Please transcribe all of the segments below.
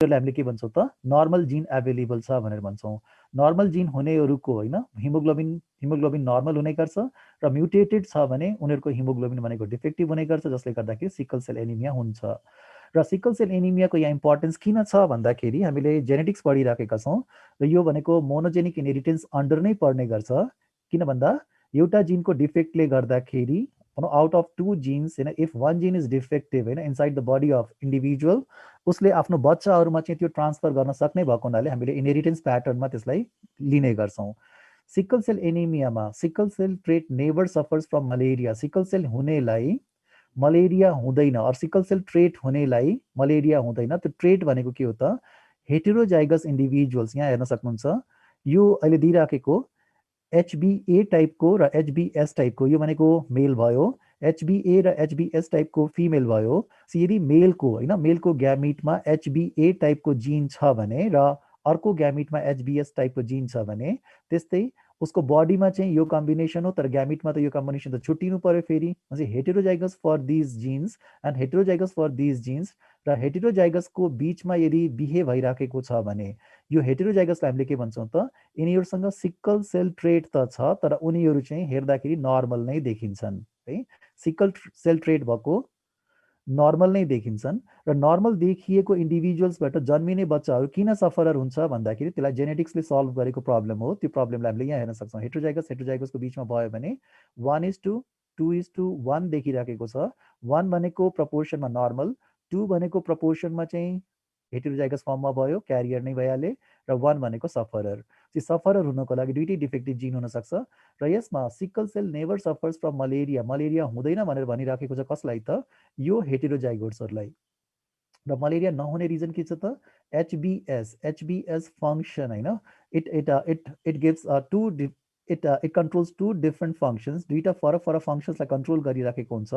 हामीले के भन्छौँ त नर्मल जिन एभाइलेबल छ भनेर भन्छौँ। नर्मल जिन हुनेहरूको होइन हिमोग्लोबिन नर्मल हुने गर्छ र म्युटेटेड छ भने उनीहरूको हिमोग्लोबिन भनेको डिफेक्टिभ हुने गर्छ, जसले गर्दाखेरि सिकल सेल एनिमिया हुन्छ। र सिकल सेल एनिमियाको यहाँ इम्पोर्टेन्स किन छ भन्दाखेरि हामीले जेनेटिक्स पढिराखेका छौँ र यो भनेको मोनोजेनिक इनहेरिटेन्स अन्डर नै पर्ने गर्छ। किन भन्दा एउटा जिनको डिफेक्टले गर्दाखेरि आउट अफ 2 जिन्स होइन, इफ 1 जिन इज डिफेक्टिभ होइन inside the body of individual, उसले आफ्नो बच्चाहरूमा चाहिँ त्यो ट्रान्सफर गर्न सक्ने भएको हुनाले हामीले इनहेरिटेन्स प्याटर्नमा त्यसलाई लिने गर्छौँ। सिकल सेल एनिमियामा sickle cell trait never suffers from malaria. Sickle cell हुनेलाई मलेरिया हुँदैन, और सिकल सेल ट्रेट हुनेलाई मलेरिया हुँदैन। त्यो ट्रेट भनेको के हो त, हेटेरोजाइगस इन्डिभिजुअल्स यहाँ हेर्न सक्नुहुन्छ। यो अहिले दिइराखेको HbA टाइपको र HbS टाइपको, यो भनेको मेल भयो, HbA र HbS टाइपको फिमेल भयो। यदि मेलको होइन मेलको ग्यामिटमा HbA टाइपको जिन छ भने र अर्को ग्यामिटमा HbS टाइपको जिन छ भने त्यस्तै उसको बडीमा चाहिँ यो कम्बिनेसन हो, तर ग्यामिटमा त यो कम्बिनेसन त छुट्टिनु पर्यो फेरि। Heterozygous for these genes and heterozygous for these genes र हेटेरोजाइगसको बिचमा यदि बिहे भइराखेको छ भने यो हेटेरोजाइगसलाई हामीले के भन्छौँ त, यिनीहरूसँग सिकल सेल ट्रेट त छ तर उनीहरू चाहिँ हेर्दाखेरि नर्मल नै देखिन्छन् है। सिकल सेल ट्रेट भएको नर्मल नै देखिन्छन् र नर्मल देखिएको इन्डिभिजुअल्सबाट जन्मिने बच्चाहरू किन सफरर हुन्छ भन्दाखेरि त्यसलाई जेनेटिक्सले सल्भ गरेको प्रब्लम हो। त्यो प्रब्लमलाई हामीले यहाँ हेर्न सक्छौँ। हेटेरोजाइगसको बिचमा भयो भने 1:2:1 देखिराखेको छ। 1 भनेको प्रपोर्सनमा नर्मल, 2 भनेको प्रपोर्सनमा चाहिँ हेटेरोजाइगस फर्ममा भयो, क्यारियर नै भइहाले, र 1 भनेको सफरर। सफरर हुनको लागि दुइटै डिफेक्टिभ जिन हुनसक्छ। र यसमा sickle cell never suffers from malaria. Malaria हुँदैन भनेर भनिराखेको छ कसलाई त, यो हेटेरोजाइगोट्सहरूलाई। र मलेरिया नहुने रिजन के छ त, HbS फङ्सन होइन, it gives it controls 2 different functions. दुईवटा फरक फरक फङ्सन्सलाई कन्ट्रोल गरिराखेको हुन्छ।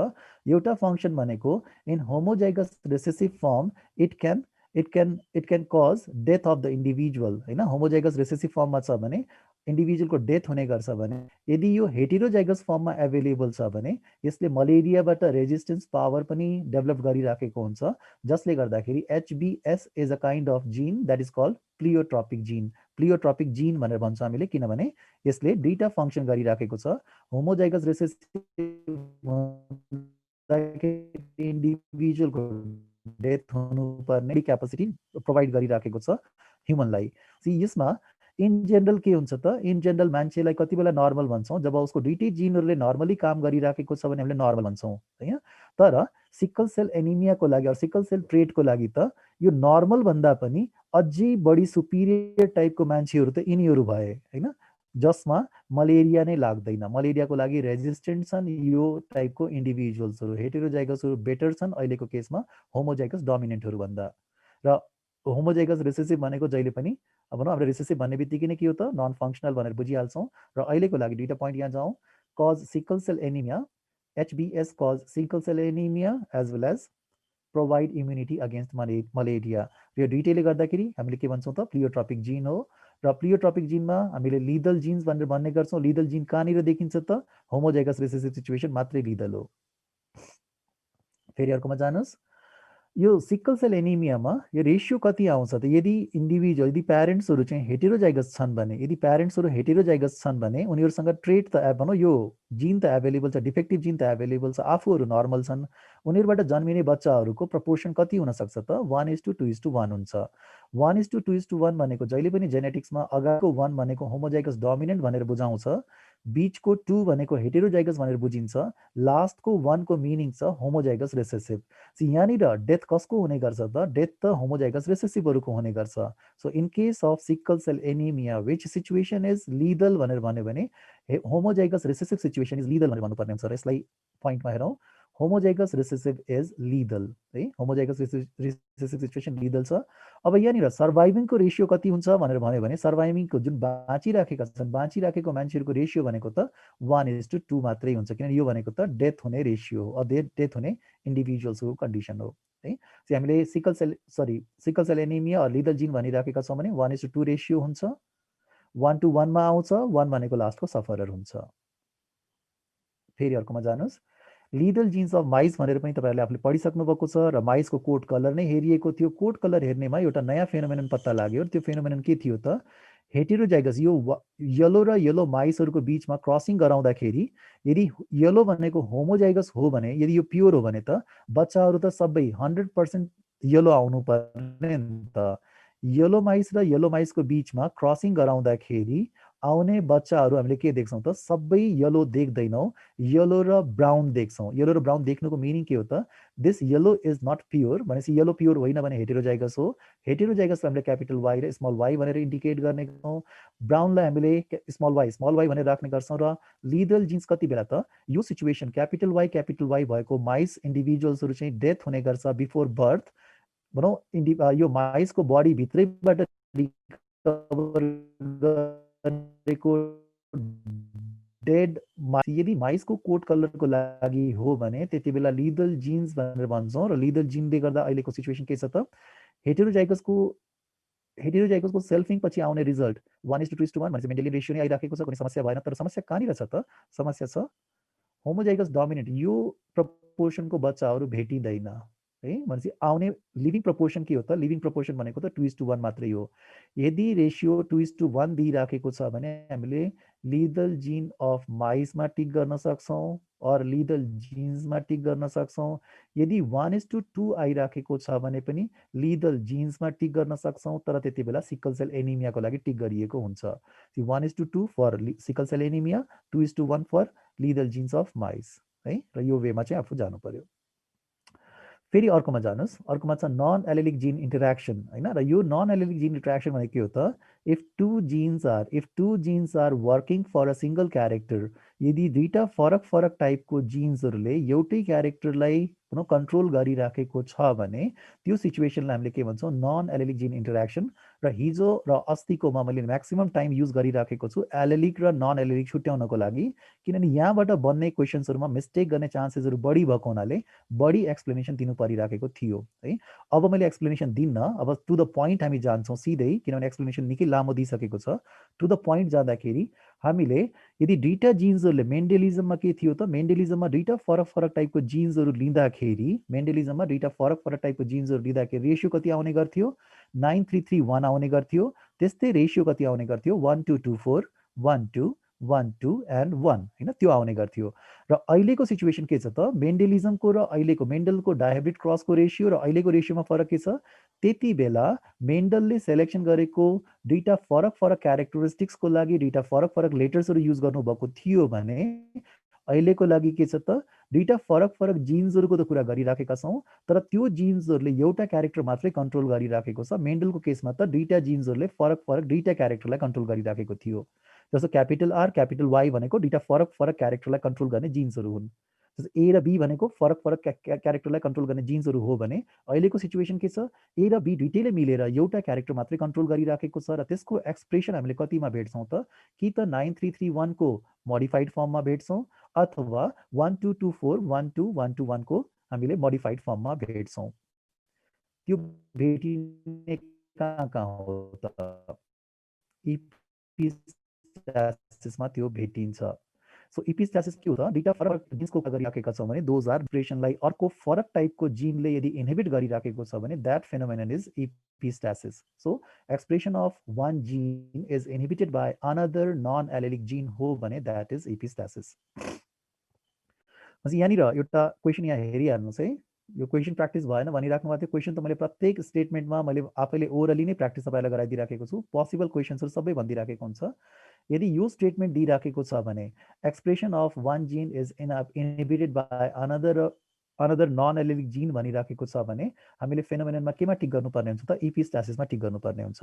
एउटा फङ्सन भनेको in homozygous recessive form it can cause death of the individual होइन। होमोजाइगस रिसेसिभ फर्ममा छ भने इन्डिभिजुअलको डेथ हुने गर्छ भने यदि यो हेटेरोजाइगस फर्ममा एभाइलेबल छ भने यसले मलेरियाबाट रेजिस्टेन्स पावर पनि डेभलप गरिराखेको हुन्छ, जसले गर्दाखेरि HbS is a kind of gene that is called pleiotropic gene. Pleiotropic जिन भनेर भन्छौँ हामीले, किनभने यसले दुईवटा फङ्सन गरिराखेको छ। होमोजाइगस रिसेसिभ इन्डिभिजुअलको डेथ हुनुपर्ने क्यापेसिटी प्रोभाइड गरिराखेको छ ह्युमनलाई। यसमा इन जेनरल के हुन्छ त, इन जेनरल मान्छेलाई कति बेला नर्मल भन्छौँ जब उसको दुइटै जिनहरूले नर्मली काम गरिराखेको छ भने हामीले नर्मल भन्छौँ होइन। तर सिकल सेल एनिमियाको लागि र सिकल सेल ट्रेटको लागि त यो नर्मल भन्दा पनि अझै बढी सुपिरियर टाइपको मान्छेहरू त यिनीहरू भए होइन, जसमा मलेरिया नै लाग्दैन। मलेरियाको लागि रेजिस्टेन्ट छन् यो टाइपको इन्डिभिजुअल्सहरू। हेटेरोजाइगसहरू बेटर छन् अहिलेको केसमा होमोजाइगस डोमिनेन्टहरू भन्दा। र होमोजाइगस रिसेसिभ भनेको जहिले पनि अब हाम्रो रिसेसिभ भन्ने बित्तिकै नै के हो त, नन फङ्सनल भनेर बुझिहाल्छौँ। र अहिलेको लागि दुईवटा पोइन्ट यहाँ जाउँ। Cause sickle cell anaemia, HbS cause sickle cell anaemia as well as provide immunity against malaria. यो दुइटैले गर्दाखेरि हामीले के भन्छौँ त, प्लियोट्रपिक जिन हो। र प्लियोट्रपिक जिनमा हामीले लिदल जिन्स भनेर भन्ने गर्छौँ। लिदल जिन कहाँनिर देखिन्छ त, होमोजाइगस रिसेसिभ सिचुएसन मात्रै लिदल हो। फेरि अर्कोमा जानुहोस्। यो सिकल सेल एनिमियामा यो रेसियो कति आउँछ त, यदि इन्डिभिजुअल यदि प्यारेन्ट्सहरू चाहिँ हेटेरोजाइगस छन् भने, यदि प्यारेन्ट्सहरू हेटेरोजाइगस छन् भने उनीहरूसँग ट्रेट त भनौँ यो जिन त एभाइलेबल छ, डिफेक्टिभ जिन त एभाइलेबल छ, आफूहरू नर्मल छन्, उनीहरूबाट जन्मिने बच्चाहरूको प्रपोर्सन कति हुनसक्छ त, 1:2:1 हुन्छ। 1:2:1 भनेको जहिले पनि जेनेटिक्समा अगाडिको 1 भनेको होमोजाइगस डोमिनेन्ट भनेर बुझाउँछ, बिचको 2 भनेको हेटेरोजाइगस भनेर बुझिन्छ, लास्टको 1 को मिनिङ छ होमोजाइगस रिसेसिभ। यहाँनिर डेथ कसको हुने गर्छ त, डेथ त होमोजाइगस रिसेसिभहरूको हुने गर्छ। So in case of sickle cell anaemia which situation is lethal भनेर भन्यो भने homozygous recessive situation is lethal भनेर भन्नुपर्ने हुन्छ। र यसलाई पोइन्टमा हेरौँ, होमोजाइगस रिसेसिभ इज लिदल है, होमोजाइगस रिसेसिभ सिचुएसन लिदल छ। अब यहाँनिर सर्भाइभिङको रेसियो कति हुन्छ भनेर भन्यो भने सर्भाइभिङको जुन बाँचिराखेका छन्, बाँचिराखेको मान्छेहरूको रेसियो भनेको त 1:2 मात्रै हुन्छ, किनभने यो भनेको त डेथ हुने रेसियो हो, डेथ हुने इन्डिभिजुअल्सको कन्डिसन हो है। हामीले सिकल सेल एनिमिया लिदल जिन भनिराखेका छौँ भने 1:2 रेसियो हुन्छ, 1:1 मा आउँछ, 1 भनेको लास्टको सफरर हुन्छ। फेरि अर्कोमा जानुहोस्। लिदल जिन्स अफ माइस भनेर पनि तपाईहरुले आफूले पढिसक्नु भएको छ र माइसको कोट कलर नै हेरिएको थियो। कोट कलर हेर्नेमा एउटा नयाँ फेनोमेनन पत्ता लाग्यो। त्यो फेनोमेनन के थियो त हेटेरोजाइगस यो येलो र येलो माइसहरुको बीचमा क्रसिङ गराउँदाखेरि यदि येलो भनेको होमोजाइगस हो भने यदि यो प्योर हो भने त बच्चाहरु त सबै 100% येलो आउनु पर्ने नि त। येलो माइस र येलो माइसको बीचमा क्रसिङ गराउँदाखेरि आउने बच्चाहरु हामीले के देख्छौं त सबै येलो देख्दैनौं, येलो र ब्राउन देख्छौं। येलो र ब्राउन देख्नुको मिनिङ के हो त this yellow is not pure भनेपछि येलो प्योर होइन भने हेटेरोजाइगस हो। हेटेरोजाइगसलाई हामीले क्यापिटल वाई र स्मल वाई भनेर इन्डिकेट गर्ने गर्छौं। ब्राउनलाई हामीले स्मल वाई भनेर राख्ने गर्छौं र लिदल जिन्स कति बेला त यो सिचुएसन क्यापिटल वाई भएको माइस इन्डिभिजुअल्सहरु चाहिँ डेथ हुने गर्छ बिफोर बर्थ। भनौं यो माइसको बडी भित्रैबाट रिकभर गरेको डेड यदि माइसको कोट कलरको लागि हो भने त्यति बेला लिदल जिन्स भनेर भन्छौं र लिदल जिनले गर्दा अहिलेको सिचुएसन के छ त हेटेरोजाइगसको सेल्फिङ पछि आउने रिजल्ट 1:2:1 भनेपछि मेन्डेलियन रेशियो नै आइराखेको छ, कुनै समस्या भएन। तर समस्या कहाँनिर छ त समस्या छ होमोजाइगस डोमिनेन्ट यो प्रपोर्सनको बच्चाहरु भेटिदैन है। भनेपछि आउने लिभिङ प्रपोर्सन के हो त लिभिङ प्रपोर्सन भनेको त 2:1 मात्रै हो। यदि रेशियो 2:1 दिइराखेको छ भने हामीले लिदल जिन अफ माइसमा टिक गर्न सक्छौं और लिदल जिन्समा टिक गर्न सक्छौं। यदि 1:2 आइराखेको छ भने पनि लिदल जिन्समा टिक गर्न सक्छौं। तर त्यति बेला सिकल सेल एनिमियाको लागि टिक गरिएको हुन्छ। 1:2 for sickle cell anaemia, 2:1 for lethal genes of mice है। र यो वेमा चाहिँ आफू जानु पर्यो। फेरि अर्कोमा जानुस्। अर्कोमा छ नन एलेलिक जिन इन्टरेक्सन हैन। र यो नन एलेलिक जिन इन्टरेक्सन भनेको के हो त if two genes are working for a single character यदि दुईटा फरक फरक टाइपको जिन्सहरुले एउटै क्यारेक्टरलाई कन्ट्रोल गरिराखेको छ भने त्यो सिचुएसनलाई हामीले के भन्छौं नन एलेलिक जिन इन्टरेक्सन। र हिजो र अस्तिकोमा मैले म्याक्सिमम टाइम युज गरिराखेको छु एलेलिक र नन एलेलिक छुट्याउनको लागि, किनभने यहाँबाट बन्ने क्वेशन्सहरुमा मिस्टेक गर्ने चान्सेसहरु बढी भएको हुनाले बढी एक्सप्लेनेसन दिनु परिराखेको थियो है। अब मैले एक्सप्लेनेसन दिन्न, अब टु द पोइन्ट हामी जान्छौं सिधै, किनभने एक्सप्लेनेसन निकै लामो दिइसकेको छ। टु द पोइन्ट जाँदाखेरि हामीले यदि दुईटा जिन्सहरुले मेन्डेलिजममा के थियो त मेन्डेलिजममा दुईटा फरक फरक टाइपको जिन्सहरु लिँदाखेरि मेन्डेलिजममा दुईटा फरक फरक टाइपको जिन्सहरु लिँदाखेरि रेशियो कति आउने गर्थ्यो 9:3:3:1 आउने गर्थ्यो। त्यस्तै रेशियो कति आउने गर्थ्यो 1:2:2:4 1:2:1:2 एन्ड 1 हैन त्यो आउने गर्थ्यो। र अहिलेको सिचुएसन के छ त मेन्डेलिजमको र अहिलेको मेन्डलको डायहाइब्रिड क्रसको रेशियो र अहिलेको रेशियोमा फरक के छ। त्यति बेला मेन्डलले सेलेक्सन गरेको दुईटा फरक फरक क्यारेक्टरिस्टिक्सको लागि दुईटा फरक फरक लेटर्सहरु युज गर्नुभएको थियो भने अहिलेको लागि के छ त दुईटा फरक फरक जिन्सहरुको त कुरा गरिराखेका छौं। तर त्यो जिन्सहरुले एउटा क्यारेक्टर मात्रै कन्ट्रोल गरिराखेको छ। मेन्डलको केसमा त दुईटा जिन्सहरुले फरक फरक दुईटा क्यारेक्टरलाई कन्ट्रोल गरिराखेको थियो। जस्तो क्यापिटल आर क्यापिटल वाई भनेको दुईटा फरक फरक क्यारेक्टरलाई कन्ट्रोल गर्ने जिन्सहरु हुन्। जस्तो ए र बी भनेको फरक फरक क्यारेक्टरलाई कन्ट्रोल गर्ने जिन्सहरु हो भने अहिलेको सिचुएसन के छ ए र बी दुईटैले मिलेर एउटा क्यारेक्टर मात्रै कन्ट्रोल गरिराखेको छ। र त्यसको एक्सप्रेसन हामीले कतिमा भेट्छौं त कि त 9:3:3:1 को मोडिफाइड फर्ममा भेट्छौं अथवा 1:2:2:4 1:2:1:2:1 को हामीले मोडिफाइड फर्ममा भेट्छौं। त्यो भेटिने कहाँ हो त इपिस्टासिसमा त्यो भेटिन्छ। सो इपिस्टासिस के हो त दुईटा फरक जिन्सको कुरा गरिराखेका छौं भने दोज आर एक्सप्रेसनलाई अर्को फरक टाइपको जिनले यदि इन्हिबिट गरिराखेको छ भने that phenomenon is epistasis. So expression of one gene is inhibited by another non-allelic gene हो भने दैट इज इपिस्टासिस। यहाँनिर एउटा क्वेशन यहाँ हेरिहाल्नुस् है। यो क्वेशन प्र्याक्टिस भएन भनिराख्नु भएको थियो। क्वेशन त मैले प्रत्येक स्टेटमेन्टमा मैले आफैले ओरली नै प्र्याक्टिस तपाईलाई गराइदिराखेको छु। पोसिबल क्वेशन्सहरु सबै भनिदिराखेको हुन्छ। यदि यो स्टेटमेन्ट दिइराखेको छ भने expression of one gene is inhibited by another non-allelic gene भनिराखेको छ भने हामीले फेनोमेननमा केमा टिक गर्नुपर्ने हुन्छ त इपिस्टासिसमा टिक गर्नुपर्ने हुन्छ।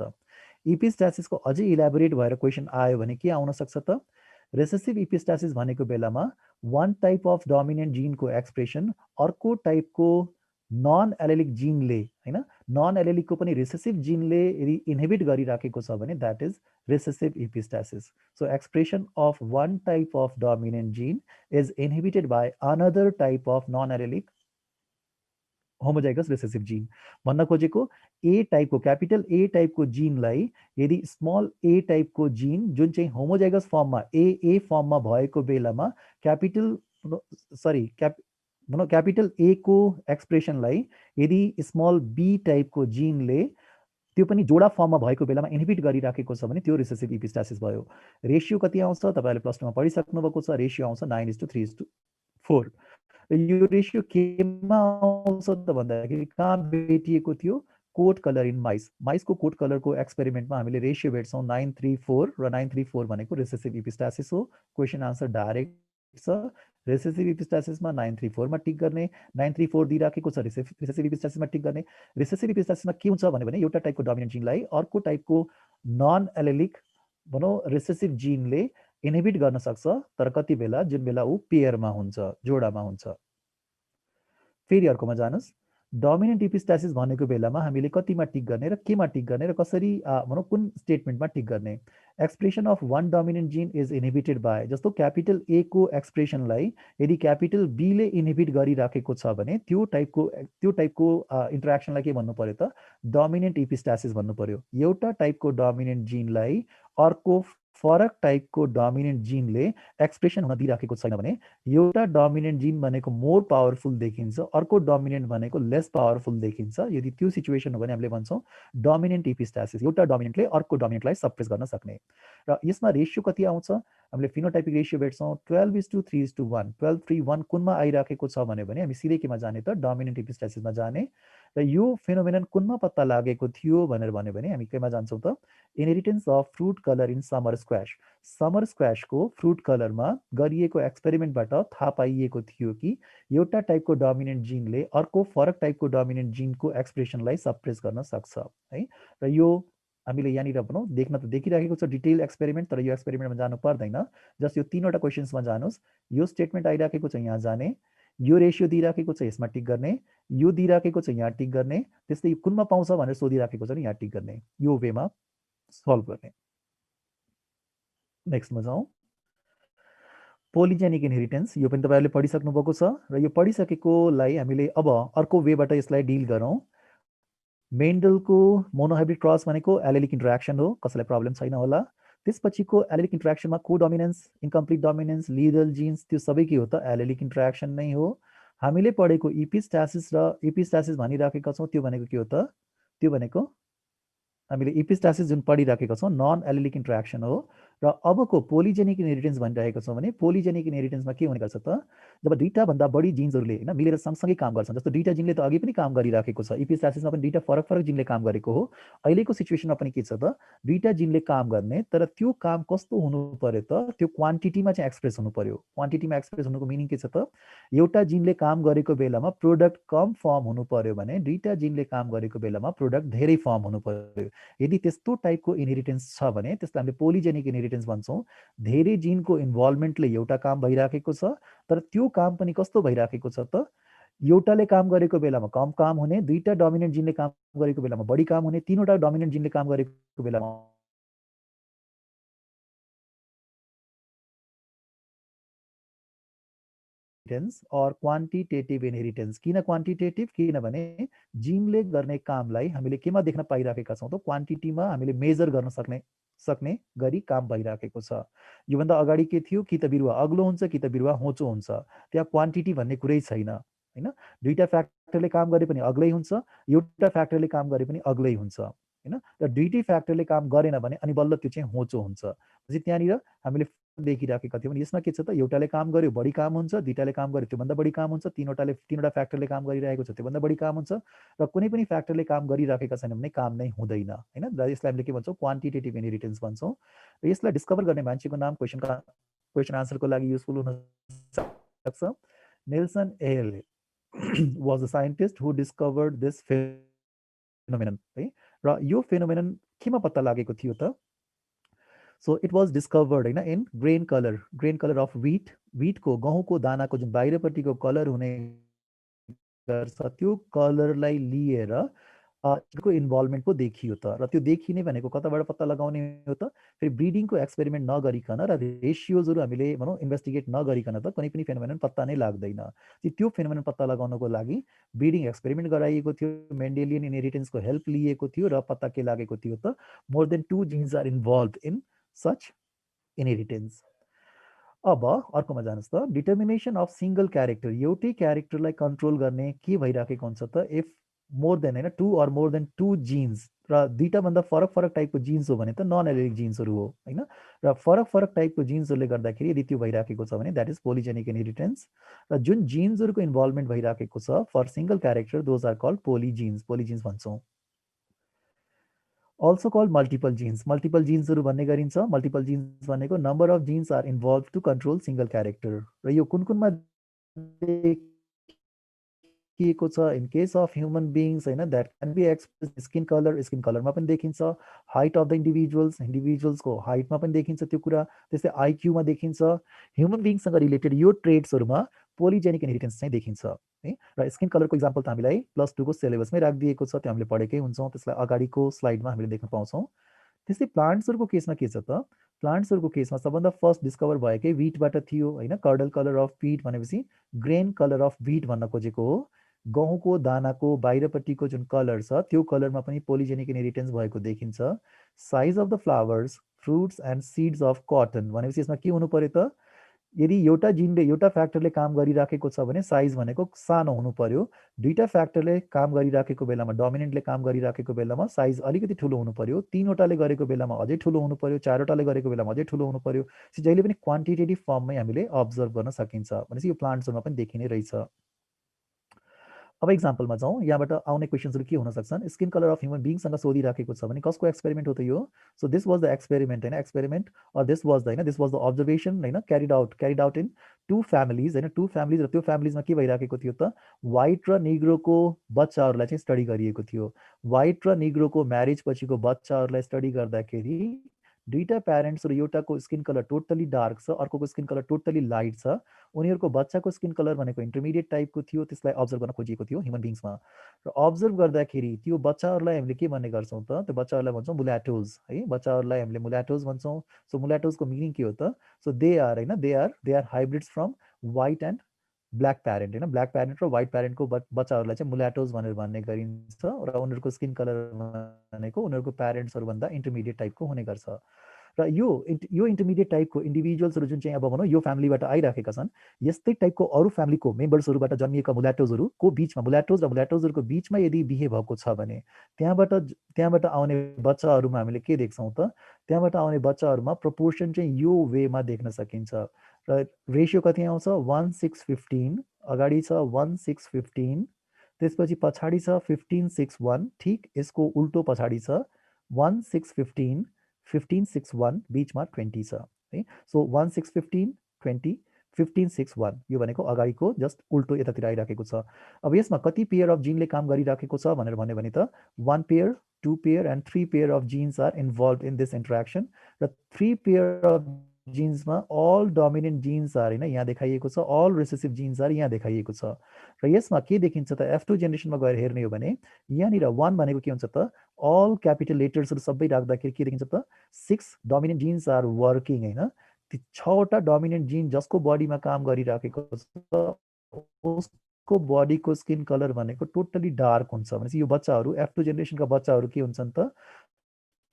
इपिस्टासिसको अझै इलाबोरेट भएर क्वेशन आयो भने के आउन सक्छ त रेसेसिभ इपिस्टासिस भनेको बेलामा one टाइप अफ डोमिनेन्ट जिनको एक्सप्रेसन अर्को टाइपको नन एलेलिक जिनले हैन नन एलेलिकको पनि रेसेसिभ जिनले यदि इन्हिबिट गरिराखेको छ भने that is recessive epistasis. So expression of one type of dominant gene is inhibited by another type of non allelic homozygous recessive gene. भन्न खोजेको ए टाइपको क्यापिटल ए टाइपको जिनलाई यदि स्मल ए टाइपको जिन जुन चाहिँ होमोजाइगस फर्ममा ए फर्ममा भएको बेलामा भनौँ क्यापिटल ए को एक्सप्रेसनलाई यदि स्मल बी टाइपको जिनले त्यो पनि जोडा फर्ममा भएको बेलामा इन्हिबिट गरिराखेको छ भने त्यो रिसेसिभ इपिस्टासिस भयो। रेसियो कति आउँछ तपाईँहरूले प्लस टूमा पढिसक्नु भएको छ। रेसियो आउँछ 9:3:4। यो रेसियो केमा आउँछ त भन्दाखेरि कहाँ भेटिएको थियो? Coat colour in mice. माइसको कोट कलरको एक्सपेरिमेन्टमा हामीले रेसियो भेट्छौँ 9:3:4 र 9:3:4 भनेको रिसेसिभ इपिस्टासिस हो। क्वेसन आन्सर डाइरेक्ट छ। रिसेसिभ इपिस्टासिसमा 9:3:4 मा टिक गर्ने, 9:3:4 दिइराखेको छ रिसेसिभ इपिस्टासिसमा टिक गर्ने। रिसेसिभ इपिस्टासिसमा के हुन्छ भने एउटा टाइपको डोमिनेन्ट जिनलाई अर्को टाइपको नन एलेलिक भनौँ रिसेसिभ जिनले इन्हिबिट गर्न सक्छ, तर कति बेला? जुन बेला ऊ पेयरमा हुन्छ, जोडामा हुन्छ। फेरि अर्कोमा जानुहोस्। डोमिनेन्ट इपिस्टासिस भनेको बेलामा हामीले कतिमा टिक गर्ने र केमा टिक गर्ने र कसरी भनौँ कुन स्टेटमेन्टमा टिक गर्ने? Expression of one dominant gene is inhibited bye, जस्तो क्यापिटल ए को एक्सप्रेसनलाई यदि क्यापिटल बीले इन्हिबिट गरिराखेको छ भने त्यो टाइपको इन्टरेक्सनलाई के भन्नु पर्यो त? डोमिनेन्ट इपिस्टासिस भन्नु पर्यो। एउटा टाइपको डोमिनेन्ट जिनलाई अर्को फरक टाइपको डोमिनेन्ट जिनले एक्सप्रेसन हुन दिइराखेको छैन भने एउटा डोमिनेन्ट जिन भनेको मोर पावरफुल देखिन्छ, अर्को डोमिनेन्ट भनेको लेस पावरफुल देखिन्छ। यदि त्यो सिचुएसन हो भने हामीले भन्छौँ डोमिनेन्ट इपिस्टासिस, एउटा डोमिनेन्टले अर्को डोमिनेन्टलाई सप्रेस गर्न सक्ने। र यसमा रेसियो कति आउँछ? हामीले फिनोटाइपिक रेसियो भेट्छौँ 12:3:1। 12:3:1 कुनमा आइराखेको छ भने हामी सिधै केमा जाने त? डोमिनेन्ट इपिस्टासिसमा जाने। र यो फेनोमेनन कुनमा पत्ता लागेको थियो भनेर भन्यो भने हामी केमा जान्छौँ त? Inheritance of fruit colour in summer squash. Summer स्क्वाशको फ्रुट कलरमा गरिएको एक्सपेरिमेन्टबाट थाहा पाइएको थियो कि एउटा टाइपको डोमिनेन्ट जिनले अर्को फरक टाइपको डोमिनेन्ट जिनको एक्सप्रेसनलाई सप्रेस गर्न सक्छ है। र यो हामीले यहाँनिर भनौँ देख्न त देखिराखेको छ डिटेल एक्सपेरिमेन्ट, तर यो एक्सपेरिमेन्टमा जानु पर्दैन। जस्ट यो 3वटा क्वेसन्समा जानुहोस्। यो स्टेटमेन्ट आइराखेको छ, यहाँ जाने। यो रेसियो दिइराखेको छ, यसमा टिक गर्ने। यो दिइराखेको छ, यहाँ टिक गर्ने। त्यस्तै कुनमा पाउँछ भनेर सोधिराखेको छ नि, यहाँ टिक गर्ने। यो वेमा सल्भ गर्ने। नेक्स्टमा जाउँ। पोलिजेनिक इनहेरिटेन्स, यो पनि तपाईँहरूले पढिसक्नु भएको छ र यो पढिसकेकोलाई हामीले अब अर्को वेबाट यसलाई डिल गरौँ। मेन्डलको मोनोहाइब्रिड क्रस भनेको एलेलिक इन्टरेक्सन हो, कसैलाई प्रब्लम छैन होला। त्यसपछिको एलेलिक इन्टरेक्सनमा codominance, incomplete dominance, lethal genes, त्यो सबै के हो त? एलेलिक इन्टरेक्सन नै हो। हामीले पढेको इपिस्टासिस र एपिस्टासिस भनिराखेका छौँ, त्यो भनेको के हो त? त्यो भनेको हामीले इपिस्टासिस जुन पढिराखेका छौँ नन एलेलिक इन्टरेक्सन हो। र अबको पोलिजेनिक इनहेरिटेन्स भनिरहेको छौँ भने पोलिजेनिक इनहेरिटेन्समा के हुने गर्छ त? जब दुईटा भन्दा बढी जिन्सहरूले हैन मिलेर सँगसँगै काम गर्छन्, जस्तो दुईटा जिनले त अघि पनि काम गरिराखेको छ, इपिस्टासिसमा पनि दुईटा फरक फरक जिनले काम गरेको हो। अहिलेको सिचुएसनमा पनि के छ त? दुईटा जिनले काम गर्ने, तर त्यो काम कस्तो हुनु पर्यो त? त्यो क्वान्टिटीमा चाहिँ एक्सप्रेस हुनु पर्यो। क्वान्टिटीमा एक्सप्रेस हुनुको मिनिङ के छ त? एउटा जिनले काम गरेको बेलामा प्रोडक्ट कम फर्म हुनु पर्यो भने दुईटा जिनले काम गरेको बेलामा प्रोडक्ट धेरै फर्म हुनु पर्यो। यदि त्यस्तो टाइपको इनहेरिटेन्स छ भने त्यसलाई हामीले पोलिजेनिक इनहेरिटेन्स भन्छौँ। धेरै जिनको इन्भल्भमेन्टले एउटा काम भइराखेको छ, तर त्यो काम पनि कस्तो भइराखेको छ त? एउटाले काम गरेको बेलामा कम काम हुने, दुईटा डोमिनेन्ट जिनले काम गरेको बेलामा बढी काम हुने, तीनवटा डोमिनेन्ट जिनले काम गरेको बेलामा और क्वान्टिटेटिभ इनहेरिटेन्स। किन क्वान्टिटेटिभ? किनभने जिनले गर्ने कामलाई हामीले केमा देख्न पाइराखेका छौँ त? क्वान्टिटीमा हामीले मेजर गर्न सक्ने गरी काम भइराखेको छ। योभन्दा अगाडि के थियो? कि त बिरुवा अग्लो हुन्छ कि त बिरुवा होचो हुन्छ, त्यहाँ क्वान्टिटी भन्ने कुरै छैन हैन। दुईटा फ्याक्टरले काम गरे पनि अग्लै हुन्छ, एउटा फ्याक्टरले काम गरे पनि अग्लै हुन्छ हैन। र दुईटै फ्याक्टरले काम गरेन भने अनि बल्ल त्यो चाहिँ होचो हुन्छ। पछि त्यहाँनिर हामीले देखिराखेका थियौँ। यसमा के छ त? एउटाले काम गर्यो बढी काम हुन्छ, दुईटाले काम गर्यो त्योभन्दा बढी काम हुन्छ, तीनवटा फ्याक्टरले काम गरिरहेको छ त्योभन्दा बढी काम हुन्छ, र कुनै पनि फ्याक्टरले काम गरिराखेका छैन भने काम नै हुँदैन हैन। र यसलाई हामीले के भन्छौँ? क्वान्टिटेटिभ इनहेरिटेन्स भन्छौँ। र यसलाई डिस्कभर गर्ने मान्छेको नाम क्वेसन आन्सरको लागि युजफुल हुन सक्छ। Nilsson Ehle was a scientist who discovered this phenomenon है। र यो फेनोमेनन केमा पत्ता लागेको थियो त? सो इट वाज डिस्कभर्ड होइन in grain colour of wheat. विटको गहुँको दानाको जुन बाहिरपट्टिको कलर हुने गर्छ त्यो कलरलाई लिएर को इन्भल्भमेन्ट पो देखियो त। र त्यो देखिने भनेको कताबाट पत्ता लगाउने हो त? फेरि ब्रिडिङको एक्सपेरिमेन्ट नगरिकन र रेसियोजहरू हामीले भनौँ इन्भेस्टिगेट नगरिकन त कुनै पनि फेनोमेनन पत्ता नै लाग्दैन। त्यो फेनोमेनन पत्ता लगाउनको लागि ब्रिडिङ एक्सपेरिमेन्ट गराइएको थियो, मेन्डेलियन इनहेरिटेन्सको हेल्प लिएको थियो र पत्ता के लागेको थियो त? More than 2 genes are involve in such inheritance. अब अर्कोमा जानुहोस् त, डिटर्मिनेसन अफ सिंगल क्यारेक्टर, एउटै क्यारेक्टरलाई कन्ट्रोल गर्ने के भइराखेको हुन्छ त, इफ मोर देन होइन 2 or more than 2 जिन्स र दुईटाभन्दा फरक फरक टाइपको जिन्स हो भने त नन एलेलिक जिन्सहरू हो होइन, र फरक फरक टाइपको जिन्सहरूले गर्दाखेरि यदि त्यो भइराखेको छ भने द्याट इज पोलिजेनिक इनहेरिटेन्स। र जुन जिन्सहरूको इन्भल्भमेन्ट भइराखेको छ for single character those are called polygenes भन्छौँ। Also called multiple genes, multiple जिन्सहरू भन्ने गरिन्छ। मल्टिपल जिन्स भनेको number of genes are involve to control single character. र यो कुन कुनमा देखिएको छ, in case of human beings होइन, that can be express skin कलरमा पनि देखिन्छ, हाइट अफ द इन्डिभिजुअल्सको हाइटमा पनि देखिन्छ त्यो कुरा, त्यस्तै आइक्यूमा देखिन्छ। ह्युमन बिङ्ससँग रिलेटेड यो ट्रेड्सहरूमा पोलिजेनिक इनहेरिटेन्स चाहिँ देखिन्छ है। र स्किन कलरको इक्जाम्पल त हामीलाई +2 को सिलेबसमै राखिदिएको छ, त्यो हामीले पढेकै हुन्छौँ, त्यसलाई अगाडिको स्लाइडमा हामीले देख्न पाउँछौँ। त्यस्तै प्लान्ट्सहरूको केसमा के छ त, प्लान्ट्सहरूको केसमा सबभन्दा फर्स्ट डिस्कभर भएकै विटबाट थियो होइन। कर्डल कलर अफ विट भनेपछि ग्रेन कलर अफ विट भन्न खोजेको हो। गहुँको दानाको बाहिरपट्टिको जुन कलर छ त्यो कलरमा पनि पोलिजेनिक इनहेरिटेन्स भएको देखिन्छ। Size of the flowers, fruits and seeds of cotton भनेपछि यसमा के हुनु पर्यो त, यदि एउटा जिनले एउटा फ्याक्टरले काम गरिराखेको छ भने साइज भनेको सानो हुनु पर्यो, दुईटा फ्याक्टरले काम गरिराखेको बेलामा, डोमिनेन्टले काम गरिराखेको बेलामा साइज अलिकति ठुलो हुनु पर्यो, तीनवटाले गरेको बेलामा अझै ठुलो हुनु पर्यो, चारवटाले गरेको बेलामा अझै ठुलो हुनु पर्यो। जहिले पनि क्वान्टिटेटिभ फर्ममै हामीले अब्जर्भ गर्न सकिन्छ भनेपछि यो प्लान्ट्सहरूमा पनि देखिने रहेछ। अब इक्जाम्पलमा जाउँ, यहाँबाट आउने क्वेसन्सहरू के हुन सक्छन्, स्किन कलर अफ ह्युमन बिङसँग सोधिराखेको छ भने कसको एक्सपेरिमेन्ट हो त यो। So this was the experiment होइन, experiment or this was the होइन, दिस वाज द अब्जर्भेसन होइन, क्यारिड आउट इन 2 फ्यामिलीज होइन, 2 फ्यामिलीज। र त्यो फ्यामिलीजमा के भइराखेको थियो त, व्हाइट र निग्रोको बच्चाहरूलाई चाहिँ स्टडी गरिएको थियो। व्हाइट र निग्रोको म्यारेज पछिको बच्चाहरूलाई स्टडी गर्दाखेरि दुईटा प्यारेन्ट्सहरू, एउटाको स्किन कलर टोटली डार्क छ, अर्कोको स्किन कलर टोटली लाइट छ। उनीहरूको बच्चाको स्किन कलर भनेको इन्टरमिडिएट टाइपको थियो, त्यसलाई अब्जर्भ गर्न खोजिएको थियो ह्युमन बिङ्समा। र अब्जर्भ गर्दाखेरि त्यो बच्चाहरूलाई हामीले के भन्ने गर्छौँ त, त्यो बच्चाहरूलाई भन्छौँ मुल्याटोज है, बच्चाहरूलाई हामीले मुल्याटोज भन्छौँ। सो मुल्याटोजको मिनिङ के हो त, सो दे आर होइन, they are hybrids from white and black parent होइन, ब्ल्याक प्यारेन्ट र व्हाइट प्यारेन्टको बच्चाहरूलाई चाहिँ मुल्याटोज भनेर भन्ने गरिन्छ। र उनीहरूको स्किन कलर भनेको उनीहरूको प्यारेन्ट्सहरूभन्दा इन्टरमिडिएट टाइपको हुने गर्छ। र यो इन्टरमिडिएट टाइपको इन्डिभिजुअल्सहरू जुन चाहिँ अब भनौँ यो फ्यामिलीबाट आइराखेका छन्, यस्तै टाइपको अरू फ्यामिलीको मेम्बर्सहरूबाट जन्मिएका मुल्याटोजहरूको बिचमा, मुल्याटोज र मुल्याटोजहरूको बिचमा यदि बिहे भएको छ भने त्यहाँबाट आउने बच्चाहरूमा हामीले के देख्छौँ त, त्यहाँबाट आउने बच्चाहरूमा प्रपोर्सन चाहिँ यो वेमा देख्न सकिन्छ। र रेसियो कति आउँछ, 1:6:15, अगाडि छ 1:6:15, त्यसपछि पछाडि छ 15:6:1, ठिक यसको उल्टो पछाडि छ 1:6:15, 15:6:1, बिचमा 20 छ है। सो 1:6:15, 20, 15:6:1 यो भनेको अगाडिको जस्ट उल्टो यतातिर आइराखेको छ। अब यसमा कति पेयर अफ जिनले काम गरिराखेको छ भनेर भन्यो भने त 1 pair, 2 pair and 3 pair of genes are involve in this interaction. र 3 पेयर अफ जिन्समा अल डोमिनेन्ट जिन्स आर होइन यहाँ देखाइएको छ, अल रिसेसिभ जिन्स आर यहाँ देखाइएको छ। र यसमा के देखिन्छ त, F2 जेनेरेसनमा गएर हेर्ने हो भने यहाँनिर 1 भनेको के हुन्छ त, अल क्यापिटल लेटर्सहरू सबै राख्दाखेरि के देखिन्छ त, 6 डोमिनेन्ट जिन्स आर वर्किङ होइन। ती 6वटा डोमिनेन्ट जिन जसको बडीमा काम गरिराखेको छ उसको बडीको स्किन कलर भनेको टोटली डार्क हुन्छ भनेपछि यो बच्चाहरू F2 जेनेरेसनका बच्चाहरू के हुन्छन् त,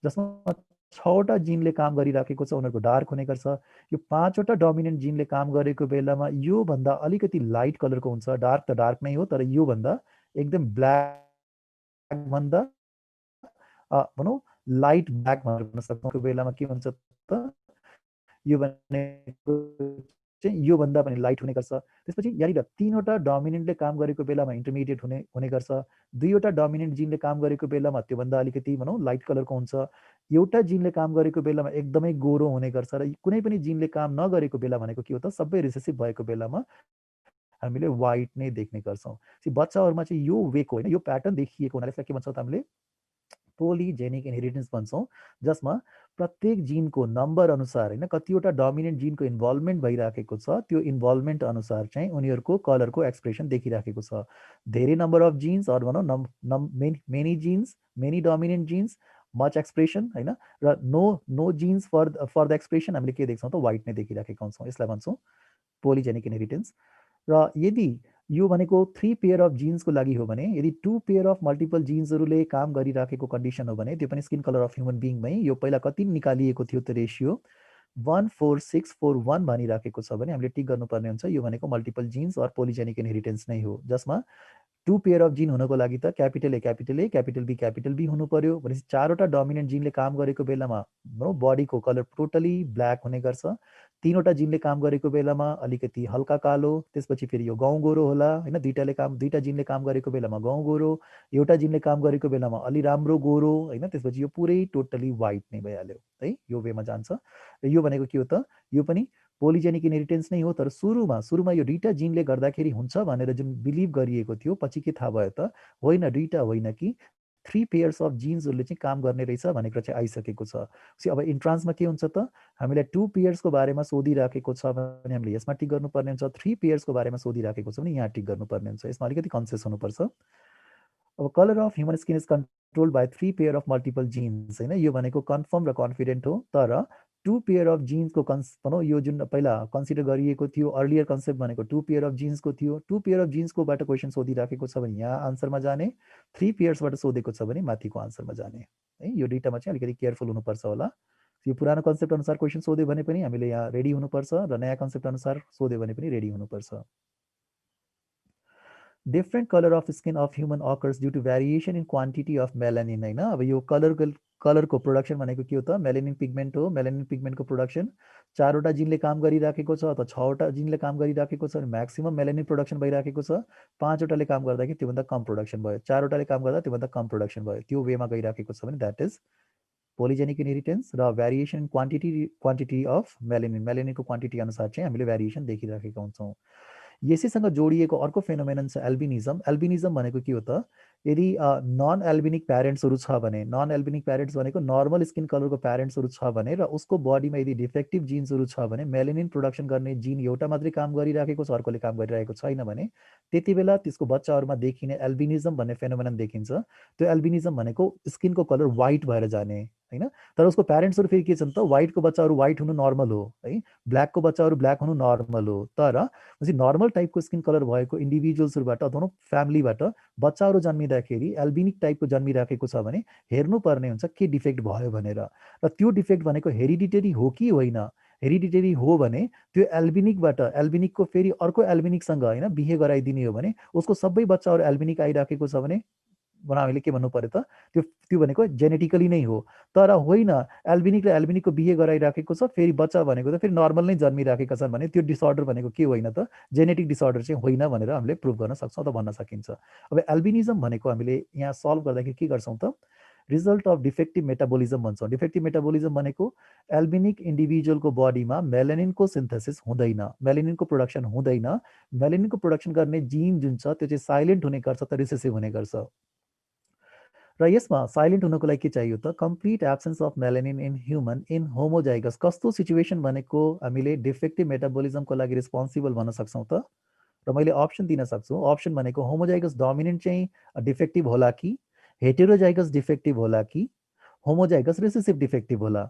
जसमा 6वटा जिनले काम गरिराखेको छ उनीहरूको डार्क हुने गर्छ। यो 5वटा डोमिनेन्ट जिनले काम गरेको बेलामा योभन्दा अलिकति लाइट कलरको हुन्छ, डार्क त डार्क नै हो तर योभन्दा एकदम ब्ल्याकभन्दा भनौँ लाइट ब्ल्याक भनेर भन्न सक्छौँ। बेलामा के हुन्छ त, यो भनेको चाहिँ योभन्दा पनि लाइट हुने गर्छ। त्यसपछि यहाँनिर 3वटा डोमिनेन्टले काम गरेको बेलामा इन्टरमिडिएट हुने गर्छ, 2वटा डोमिनेन्ट जिनले काम गरेको बेलामा त्योभन्दा अलिकति भनौँ लाइट कलरको हुन्छ, एउटा जिनले काम गरेको बेलामा एकदमै गोरो हुने गर्छ। र कुनै पनि जिनले काम नगरेको बेला भनेको के हो त, सबै रिसेसिभ भएको बेलामा हामीले व्हाइट नै देख्ने गर्छौँ। बच्चाहरूमा चाहिँ यो वेको होइन, यो प्याटर्न देखिएको हुनाले यसलाई के भन्छौँ त हामीले पोलिजेनिक इनहेरिटेन्स भन्छौँ, जसमा प्रत्येक जिनको नम्बर अनुसार होइन कतिवटा डोमिनेन्ट जिनको इन्भल्भमेन्ट भइराखेको छ, त्यो इन्भल्भमेन्ट अनुसार चाहिँ उनीहरूको कलरको एक्सप्रेसन देखिराखेको छ। धेरै नम्बर अफ जिन्स अरू भनौँ many genes, many dominant genes, much expression होइन, र no genes for the expression हामीले के देख्छौँ त, व्हाइट नै देखिराखेका हुन्छौँ। यसलाई भन्छौँ पोलिजेनिक इनहेरिटेन्स। र यदि यो भनेको 3 पेयर अफ जिन्सको लागि हो भने, यदि 2 पेयर अफ मल्टिपल जिन्सहरूले काम गरिराखेको कन्डिसन हो भने त्यो पनि स्किन कलर अफ ह्युमन बिङमै यो पहिला कति निकालिएको थियो त रेसियो, 14641 भनिराखेको छ भने हामीले टिक गर्नुपर्ने हुन्छ, यो भनेको multiple genes or polygenic inheritance नै हो, जसमा 2 पेयर अफ जिन हुनको लागि त क्यापिटल ए क्यापिटल बी हुनु पर्यो। भनेपछि 4वटा डोमिनेन्ट जिनले काम गरेको बेलामा बडीको कलर टोटली ब्ल्याक हुने गर्छ। 3वटा जिनले काम गरेको बेलामा अलिकति हल्का कालो, त्यसपछि फेरि यो गहुँ गोरो होला हैन। दुईटा जिनले काम गरेको बेलामा गहुँ गोरो, एउटा जिनले काम गरेको बेलामा अलि राम्रो गोरो हैन। त्यसपछि यो पुरै टोटली व्हाइट नै भइहाल्यो है, यो वेमा जान्छ। र यो भनेको के हो त, यो पनि पोलिजेनिक इनहेरिटेन्स नै हो। तर सुरुमा यो दुईटा जिनले गर्दाखेरि हुन्छ भनेर जुन बिलिभ गरिएको थियो, पछि के थाहा भयो त, होइन दुईटा होइन कि 3 पेयर्स अफ जिन्सहरूले चाहिँ काम गर्ने रहेछ भन्ने कुरा चाहिँ आइसकेको छ। अब इन्ट्रान्समा के हुन्छ त, हामीलाई 2 पेयर्सको बारेमा सोधिराखेको छ भने हामीले यसमा टिक गर्नुपर्ने हुन्छ, 3 पेयर्सको बारेमा सोधिराखेको छ भने यहाँ टिक गर्नुपर्ने हुन्छ। यसमा अलिकति कन्सियस हुनुपर्छ। अब colour of human skin is controlled by 3 pair of multiple jeans होइन, यो भनेको कन्फर्म र कन्फिडेन्ट हो। तर 2 पेयर अफ जिन्सको भनौँ, यो जुन पहिला कन्सिडर गरिएको थियो अर्लियर कन्सेप्ट भनेको 2 पेयर अफ जिन्सको थियो। 2 पेयर अफ जिन्सकोबाट क्वेसन सोधिराखेको छ भने यहाँ आन्सरमा जाने, 3 पेयर्सबाट सोधेको छ भने माथिको आन्सरमा जाने है। यो दुईटामा चाहिँ अलिकति केयरफुल हुनुपर्छ होला। यो पुरानो कन्सेप्ट अनुसार क्वेसन सोध्यो भने पनि हामीले यहाँ रेडी हुनुपर्छ, र नयाँ कन्सेप्ट अनुसार सोध्यो भने पनि रेडी हुनुपर्छ। Different colour of skin of human occurs due to variation in quantity of melanin होइन। अब यो कलरको प्रोडक्सन भनेको के हो त, मेलानिन पिगमेन्ट हो। मेलानिन पिगमेन्टको प्रोडक्सन 4वटा जिनले काम गरिराखेको छ अथवा 6वटा जिनले काम गरिराखेको छ भने म्याक्सिमम मेलानिन प्रोडक्सन भइराखेको छ। 5वटाले काम गर्दाखेरि त्योभन्दा कम प्रोडक्सन भयो, 4वटाले काम गर्दा त्योभन्दा कम प्रोडक्सन भयो। त्यो वेमा गइराखेको छ भने द्याट इज पोलिजेनिक इनहेरिटेन्स। र भेरिएसन क्वान्टिटी अफ मेलानिनको क्वान्टिटी अनुसार चाहिँ हामीले भेरिएसन देखिराखेका हुन्छौँ। यसैसँग जोडिएको अर्को फेनोमेनन छ एल्बिनिजम। एल्बिनिजम भनेको के हो त, यदि नन एल्बिनिक प्यारेन्ट्सहरू छ भने, नन एल्बिनिक प्यारेन्ट्स भनेको नर्मल स्किन कलरको प्यारेन्ट्सहरू छ भने, र उसको बडीमा यदि डिफेक्टिभ जिन्सहरू छ भने, मेलानिन प्रोडक्सन गर्ने जिन एउटा मात्रै काम गरिराखेको छ, अर्कोले काम गरिरहेको छैन भने, त्यति बेला त्यसको बच्चाहरूमा देखिने एल्बिनिजम भन्ने फेनोमेनन देखिन्छ। त्यो एल्बिनिजम भनेको स्किनको कलर व्हाइट भएर जाने होइन। तर उसको प्यारेन्ट्सहरू फेरि के छन् त, व्हाइटको बच्चाहरू व्हाइट हुनु नर्मल हो है, ब्ल्याकको बच्चाहरू ब्ल्याक हुनु नर्मल हो। तर नर्मल टाइपको स्किन कलर भएको इन्डिभिजुअल्सहरूबाट अथवा फ्यामिलीबाट बच्चाहरू जन्मिँदाखेरि एल्बिनिक टाइपको जन्मिराखेको छ भने हेर्नुपर्ने हुन्छ के डिफेक्ट भयो भनेर। र त्यो डिफेक्ट भनेको हेरिडिटेरी हो कि होइन। हेरिडिटेरी हो भने त्यो एल्बिनिकको फेरि अर्को एल्बिनिकसँग होइन बिहे गराइदिने हो भने उसको सबै बच्चाहरू एल्बिनिक आइराखेको छ भने हामीले के भन्नु पर्यो त, त्यो भनेको जेनेटिकली नै हो। तर होइन, एल्बिनिक र एल्बिनिकको बिहे गराइराखेको छ, फेरि बच्चा भनेको त फेरि नर्मल नै जन्मिराखेका छन् भने त्यो डिसअर्डर भनेको के होइन त, जेनेटिक डिसअर्डर चाहिँ होइन भनेर हामीले प्रुभ गर्न सक्छौँ त भन्न सकिन्छ। अब एल्बिनिजम भनेको हामीले यहाँ सल्भ गर्दाखेरि के गर्छौँ त, रिजल्ट अफ डिफेक्टिभ मेटाबोलिजम भन्छौँ। डिफेक्टिभ मेटाबोलिजम भनेको एल्बिनिक इन्डिभिजुअलको बडीमा मेलानिनको सिन्थेसिस हुँदैन, मेलानिनको प्रोडक्सन हुँदैन। मेलानिनको प्रोडक्सन गर्ने जिन जुन छ त्यो चाहिँ साइलेन्ट हुने गर्छ त रिसेसिभ हुने गर्छ। र यसमा साइलेन्ट हुनको लागि के चाहियो त, complete absence of melanin in human in homozygous. कस्तो सिचुएसन भनेको हामीले डिफेक्टिभ मेटाबोलिजमको लागि रिस्पोन्सिबल भन्न सक्छौँ त, र मैले अप्सन दिन सक्छु। अप्सन भनेको होमोजाइगस डोमिनेन्ट चाहिँ डिफेक्टिभ होला कि, हेटेरोजाइगस डिफेक्टिभ होला कि, होमोजाइगस रिसेसिभ डिफेक्टिभ होला।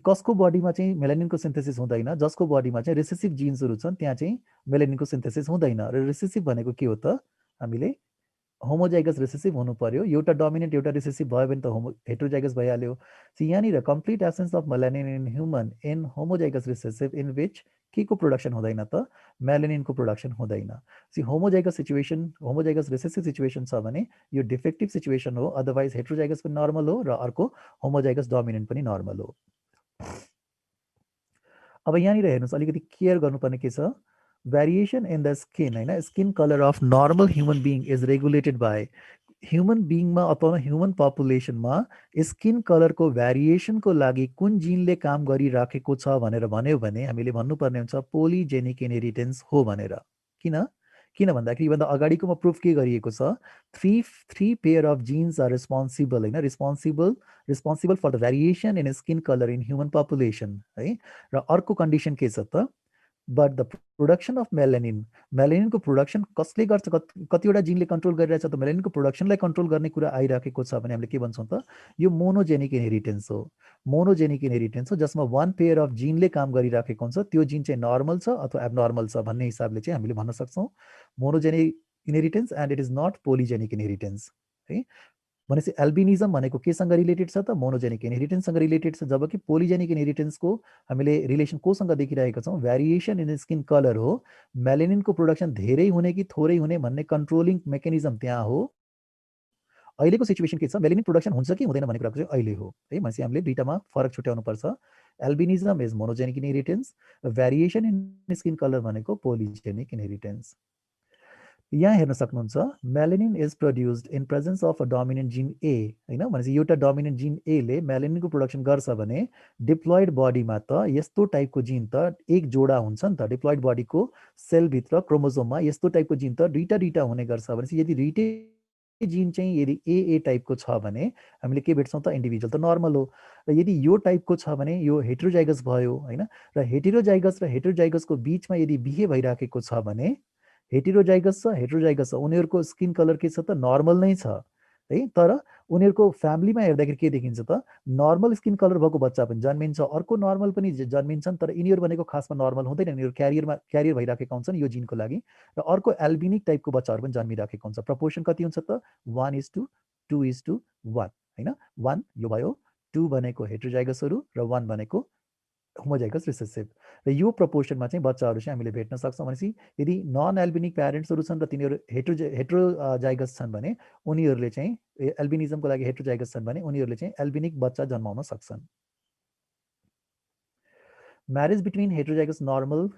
कसको बडीमा चाहिँ मेलानिनको सिन्थेसिस हुँदैन, जसको बडीमा चाहिँ रिसेसिभ जिन्सहरू छन् त्यहाँ चाहिँ मेलानिनको सिन्थेसिस हुँदैन। र रिसेसिभ भनेको के हो त, हामीले होमोजाइगस रिसेसिभ हुनु पर्यो। एउटा डोमिनेन्ट एउटा रिसेसिभ भयो भने त हेटेरोजाइगस भइहाल्यो। यहाँ complete absence of melanin in human in homozygous recessive in which के को प्रोडक्सन हुँदैन त, मेलानिनको प्रोडक्सन हुँदैन। होमोजाइगस रिसेसिभ सिचुएसन छ भने यो डिफेक्टिभ सिचुएसन हो, अदरवाइज हेटेरोजाइगस पनि नर्मल हो र अर्को होमोजाइगस डोमिनेन्ट पनि नर्मल हो। अब यहाँनिर हेर्नुहोस्, अलिकति केयर गर्नुपर्ने के छ, भेरिएसन इन द स्किन होइन, skin colour of normal human being is regulated by, human बिङमा अथवा ह्युमन पपुलेसनमा स्किन कलरको भेरिएसनको लागि कुन जिनले काम गरिराखेको छ भनेर भन्यो भने हामीले भन्नुपर्ने हुन्छ पोलिजेनिक इनहेरिटेन्स हो भनेर। किन भन्दाखेरि योभन्दा अगाडिकोमा प्रुफ के गरिएको छ, three pair of genes are responsible होइन, responsible for the variation in skin colour in human population है। र अर्को कन्डिसन के छ त, बट द प्रोडक्सन अफ मेलानिनको प्रोडक्सन कसले गर्छ, कतिवटा जिनले कन्ट्रोल गरिरहेछ त मेलानिनको प्रोडक्सनलाई कन्ट्रोल गर्ने कुरा आइराखेको छ भने हामीले के भन्छौँ त, यो मोनोजेनिक इनहेरिटेन्स हो। मोनोजेनिक इनहेरिटेन्स हो जसमा 1 पेयर अफ जिनले काम गरिराखेको हुन्छ, त्यो जिन चाहिँ नर्मल छ अथवा एबनर्मल छ भन्ने हिसाबले चाहिँ हामीले भन्न सक्छौँ monogenic inheritance, and it is not polygenic inheritance है। भनेपछि एल्बिनिजम भनेको केसँग रिलेटेड छ त? मोनोजेनिक इनहेरिटेन्ससँग रिलेटेड छ, जबकि पोलिजेनिक इनहेरिटेन्सको हामीले रिलेसन कोसँग देखिरहेका छौँ? भेरिएसन इन स्किन कलर हो। मेलेनिनको प्रोडक्सन धेरै हुने कि थोरै हुने भन्ने कन्ट्रोलिङ मेकानिजम त्यहाँ हो। अहिलेको सिचुएसन के छ? मेलेनिन प्रोडक्सन हुन्छ कि हुँदैन भन्ने कुराको चाहिँ अहिले हो है। भनेपछि हामीले दुईटामा फरक छुट्याउनुपर्छ। Albinism is monogenic inheritance, variation in skin colour भनेको पोलिजेनिक इनहेरिटेन्स। यहाँ हेर्न सक्नुहुन्छ, melanin is produced in presence of a dominant gene A होइन। भनेपछि एउटा डोमिनेन्ट जिन एले मेलेनिनको प्रोडक्सन गर्छ भने डिप्लोइड बडीमा त यस्तो टाइपको जिन त एक जोडा हुन्छ नि त। डिप्लोइड बडीको सेलभित्र क्रोमोजोममा यस्तो टाइपको जिन त दुईटा दुईटा हुने गर्छ। भनेपछि यदि दुईटै जिन चाहिँ यदि ए टाइपको छ भने हामीले के भेट्छौँ त? इन्डिभिजुअल त नर्मल हो। र यदि यो टाइपको छ भने यो हेटेरोजाइगस भयो होइन। र हेटेरोजाइगसको बिचमा यदि बिहे भइराखेको छ भने हेटेरोजाइगस छ, उनीहरूको स्किन कलर के छ त? नर्मल नै छ है। तर उनीहरूको फ्यामिलीमा हेर्दाखेरि के देखिन्छ त? नर्मल स्किन कलर भएको बच्चा पनि जन्मिन्छ, अर्को नर्मल पनि जन्मिन्छन्, तर यिनीहरू भनेको खासमा नर्मल हुँदैन, यिनीहरू क्यारियर भइराखेका हुन्छन् यो जिनको लागि। र अर्को एल्बिनिक टाइपको बच्चाहरू पनि जन्मिराखेको हुन्छ। प्रपोर्सन कति हुन्छ त? 1:2:1 होइन। 1 यो भयो, 2 भनेको हेटेरोजाइगसहरू र 1 भनेको होमोजाइगस रिसेसिभ। र यो प्रपोर्सनमा चाहिँ बच्चाहरू चाहिँ हामीले भेट्न सक्छौँ। भनेपछि यदि नन एल्बिनिक प्यारेन्ट्सहरू छन् र तिनीहरू हेटेरोजाइगस छन् भने उनीहरूले चाहिँ एल्बिनिजमको लागि हेटेरोजाइगस छन् भने उनीहरूले चाहिँ एल्बिनिक बच्चा जन्माउन सक्छन्। Marriage between heterozygous normal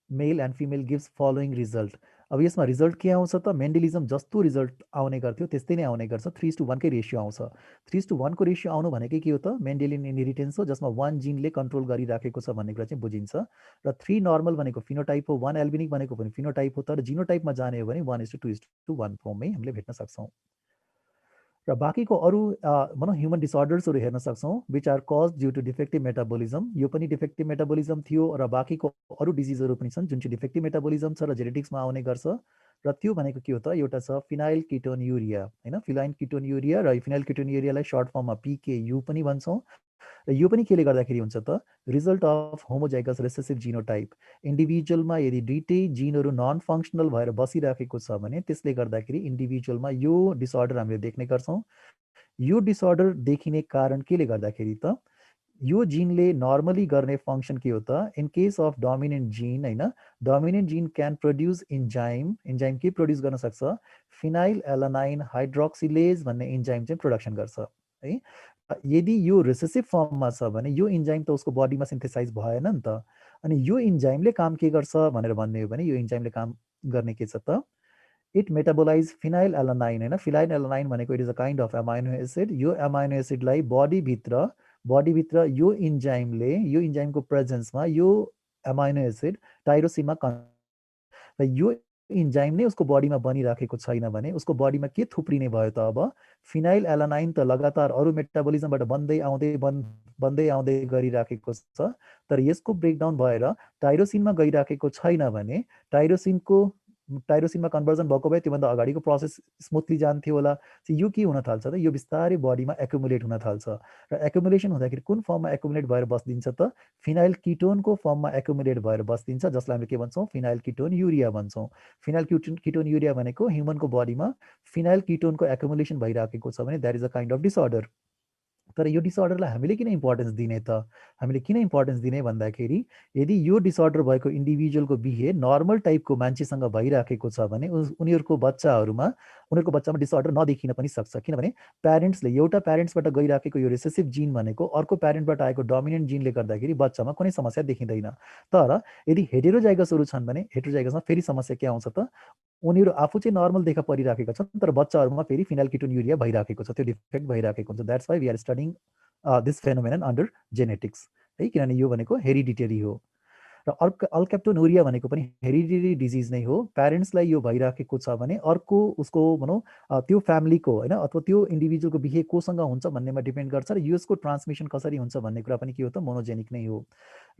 mail and female gives following result. अब यसमा रिजल्ट के आउँछ त? मेन्डेलिजम जस्तो रिजल्ट आउने गर्थ्यो त्यस्तै नै आउने गर्छ। 3:1 कै रेसियो आउँछ। 3:1 को रेसियो आउनु भनेकै के हो त? मेन्डेलियन इनहेरिटेन्स हो, जसमा 1 जिनले कन्ट्रोल गरिराखेको छ भन्ने कुरा चाहिँ बुझिन्छ। र 3 नर्मल भनेको फिनोटाइप हो, 1 एल्बिनिक भनेको पनि फिनोटाइप हो, तर जिनोटाइपमा जाने हो भने 1:2:1 फर्ममै हामीले भेट्न सक्छौँ। र बाँकीको अरू भनौँ ह्युमन डिसअर्डर्सहरू हेर्न सक्छौँ, which are cause due to defective metabolism. यो पनि डिफेक्टिभ मेटाबोलिजम थियो। र बाँकीको अरू डिजिजहरू पनि छन् जुन चाहिँ डिफेक्टिभ मेटाबोलिजम छ र जेनेटिक्समा आउने गर्छ। र त्यो भनेको के हो त? एउटा छ फिनाइल किटोन्युरिया होइन। फिनाइल किटोन्युरिया र फिनाइल किटोन्युरियालाई सर्ट फर्ममा पिकेयु पनि भन्छौँ। र यो पनि केले गर्दाखेरि हुन्छ त? Result of homozygous recessive genotype. इन्डिभिजुअलमा यदि दुईटै जिनहरू नन फङ्सनल भएर बसिराखेको छ भने त्यसले गर्दाखेरि इन्डिभिजुअलमा यो डिसअर्डर हामीले देख्ने गर्छौँ। यो डिसअर्डर देखिने कारण केले गर्दाखेरि त? यो जिनले नर्मली गर्ने फङ्सन के हो त? इन केस अफ डोमिनेन्ट जिन होइन, डोमिनेन्ट जिन क्यान प्रड्युस इन्जाइम के प्रड्युस गर्न सक्छ? फिनाइल एलानाइन हाइड्रोक्सिलेज भन्ने इन्जाइम चाहिँ प्रोडक्सन गर्छ है। यदि यो रिसेसिभ फर्ममा छ भने यो इन्जाइम त उसको बडीमा सिन्थेसाइज भएन नि त। अनि यो इन्जाइमले काम के गर्छ भनेर भन्ने हो भने यो इन्जाइमले काम गर्ने के छ त? इट मेटाबोलाइज फिनाइल एलानाइन होइन। फिनाइल एलानाइन भनेको it is a kind of amino acid. यो एमाइनो एसिडलाई बडीभित्र यो इन्जाइमको प्रेजेन्समा यो एमाइनो एसिड टाइरोसिनमा र यो इन्जाइम नै उसको बडीमा बनिराखेको छैन भने उसको बडीमा के थुप्रिने भयो त? अब फिनाइल एलानाइन त लगातार अरू मेटाबोलिजमबाट बन्दै आउँदै गरिराखेको छ, तर यसको ब्रेकडाउन भएर टाइरोसिनमा गइराखेको छैन भने टाइरोसिनमा कन्भर्जन भएको भए त्योभन्दा अगाडिको प्रोसेस स्मुथली जान्थ्यो होला। यो के हुन थाल्छ त? यो बिस्तारै बडीमा एकुमुलेट हुन थाल्छ। र एकुमुलेसन हुँदाखेरि कुन फर्ममा एकुमुलेट भएर बस्दिन्छ त? फिनाइल किटोनको फर्ममा एकुमुलेट भएर बस्दिन्छ, जसलाई हामीले के भन्छौँ? फिनाइल किटोन युरिया भन्छौँ। फिनाइल किटोन युरिया भनेको ह्युमनको बडीमा फिनाइल किटोनको एकुमुलेसन भइराखेको छ भने that is a kind of disorder. तर यो डिसअर्डरलाई हामीले किन इम्पोर्टेन्स दिने त? हामीले किन इम्पोर्टेन्स दिने भन्दाखेरि यदि यो डिसअर्डर भएको इन्डिभिजुअलको बिहे नर्मल टाइपको मान्छेसँग भइराखेको छ भने उनीहरूको बच्चामा डिसअर्डर नदेखिन पनि सक्छ। किनभने एउटा प्यारेन्ट्सबाट गइराखेको यो रिसेसिभ जिन भनेको अर्को प्यारेन्टबाट आएको डोमिनेन्ट जिनले गर्दाखेरि बच्चामा कुनै समस्या देखिँदैन। तर यदि हेटेरोजाइगसहरू छन् भने हेटेरोजाइगसमा फेरि समस्या के आउँछ त? उनीहरू आफू चाहिँ नर्मल देखा परिराखेका छन्, तर बच्चाहरूमा फेरि फिनाइल किटोन्युरिया भइराखेको छ, त्यो डिफेक्ट भइराखेको हुन्छ। That's why we are studying this phenomenon under genetics है। किनभने यो भनेको हेरिडिटरी हो। र अल्केप्टोनुरिया भनेको पनि हेरिडिटरी डिजिज नै हो। प्यारेन्ट्सलाई यो भइराखेको छ भने अर्को उसको भनौँ त्यो फ्यामिलीको होइन अथवा त्यो इन्डिभिजुअलको बिहे कोसँग हुन्छ भन्नेमा डिपेन्ड गर्छ। र यसको ट्रान्समिसन कसरी हुन्छ भन्ने कुरा पनि के हो त? मोनोजेनिक नै हो।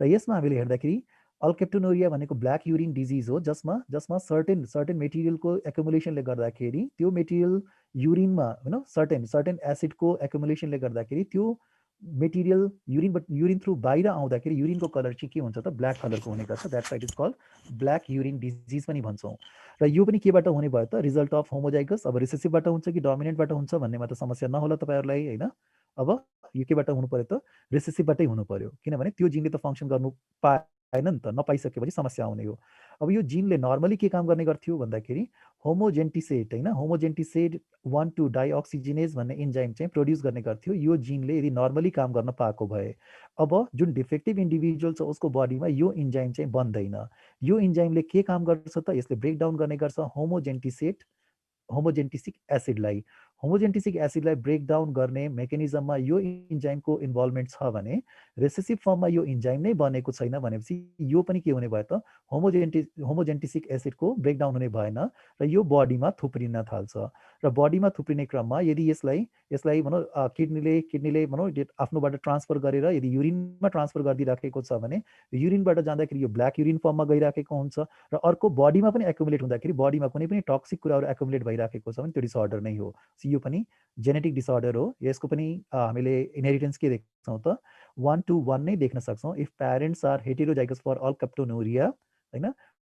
र यसमा हामीले हेर्दाखेरि अल्केप्टोनुरिया भनेको ब्ल्याक युरिन डिजिज हो, जसमा सर्टेन मेटेरियलको एकुमुलेसनले गर्दाखेरि त्यो मेटेरियल युरिनमा होइन सर्टेन एसिडको एकुमुलेसनले गर्दाखेरि त्यो मेटेरियल युरिन थ्रु बाहिर आउँदाखेरि युरिनको कलर चाहिँ के हुन्छ त ब्ल्याक कलरको हुने गर्छ, that's why it is called black urine disease पनि भन्छौँ। र यो पनि केबाट हुने भयो त रिजल्ट अफ होमोजाइगस, अब रिसेसिभबाट हुन्छ कि डोमिनेन्टबाट हुन्छ भन्नेमा त समस्या नहोला तपाईँहरूलाई होइन। अब यो केबाट हुनु पर्यो त रिसेसिभबाटै हुनु पर्यो, किनभने त्यो जिनले त फङ्सन गर्नु पाएन नि त, नपाइसकेपछि समस्या आउने हो। अब यो जिनले नर्मली के काम गर्ने गर्थ्यो भन्दाखेरि होमोजेन्टिसेट होइन, होमोजेन्टिसेट 1,2 डाइअक्सिजिनेज भन्ने इन्जाइम चाहिँ प्रड्युस गर्ने गर्थ्यो यो जिनले यदि नर्मली काम गर्न पाएको भए। अब जुन डिफेक्टिभ इन्डिभिजुअल छ उसको बडीमा यो इन्जाइम चाहिँ बन्दैन। यो इन्जाइमले के काम गर्छ त यसले ब्रेकडाउन गर्ने गर्छ होमोजेन्टिसिक एसिडलाई। होमोजेन्टिसिक एसिडलाई ब्रेकडाउन गर्ने मेकानिजममा यो इन्जाइमको इन्भल्भमेन्ट छ भने रेसेसिभ फर्ममा यो इन्जाइम नै बनेको छैन भनेपछि यो पनि के हुने भयो त होमोजेन्टिसिक एसिडको ब्रेकडाउन हुने भएन र यो बडीमा थुप्रिन थाल्छ। र बडीमा थुप्रिने क्रममा यदि यसलाई यसलाई भनौँ किडनीले भनौँ आफ्नोबाट ट्रान्सफर गरेर यदि युरिनमा ट्रान्सफर गरिदिइराखेको छ भने युरिनबाट जाँदाखेरि यो ब्ल्याक युरिन फर्ममा गइराखेको हुन्छ र अर्को बडीमा पनि एकुमुलेट हुँदाखेरि बडीमा कुनै पनि टक्सिक कुराहरू एकुमुलेट भइराखेको छ भने त्यो डिसअर्डर नै हो। यो पनि जेनेटिक डिसअर्डर हो। यसको पनि हामीले इनहेरिटेन्स के देख्छौँ त 1-to-1 नै देख्न सक्छौँ। If parents are heterozygous for alkaptonuria होइन,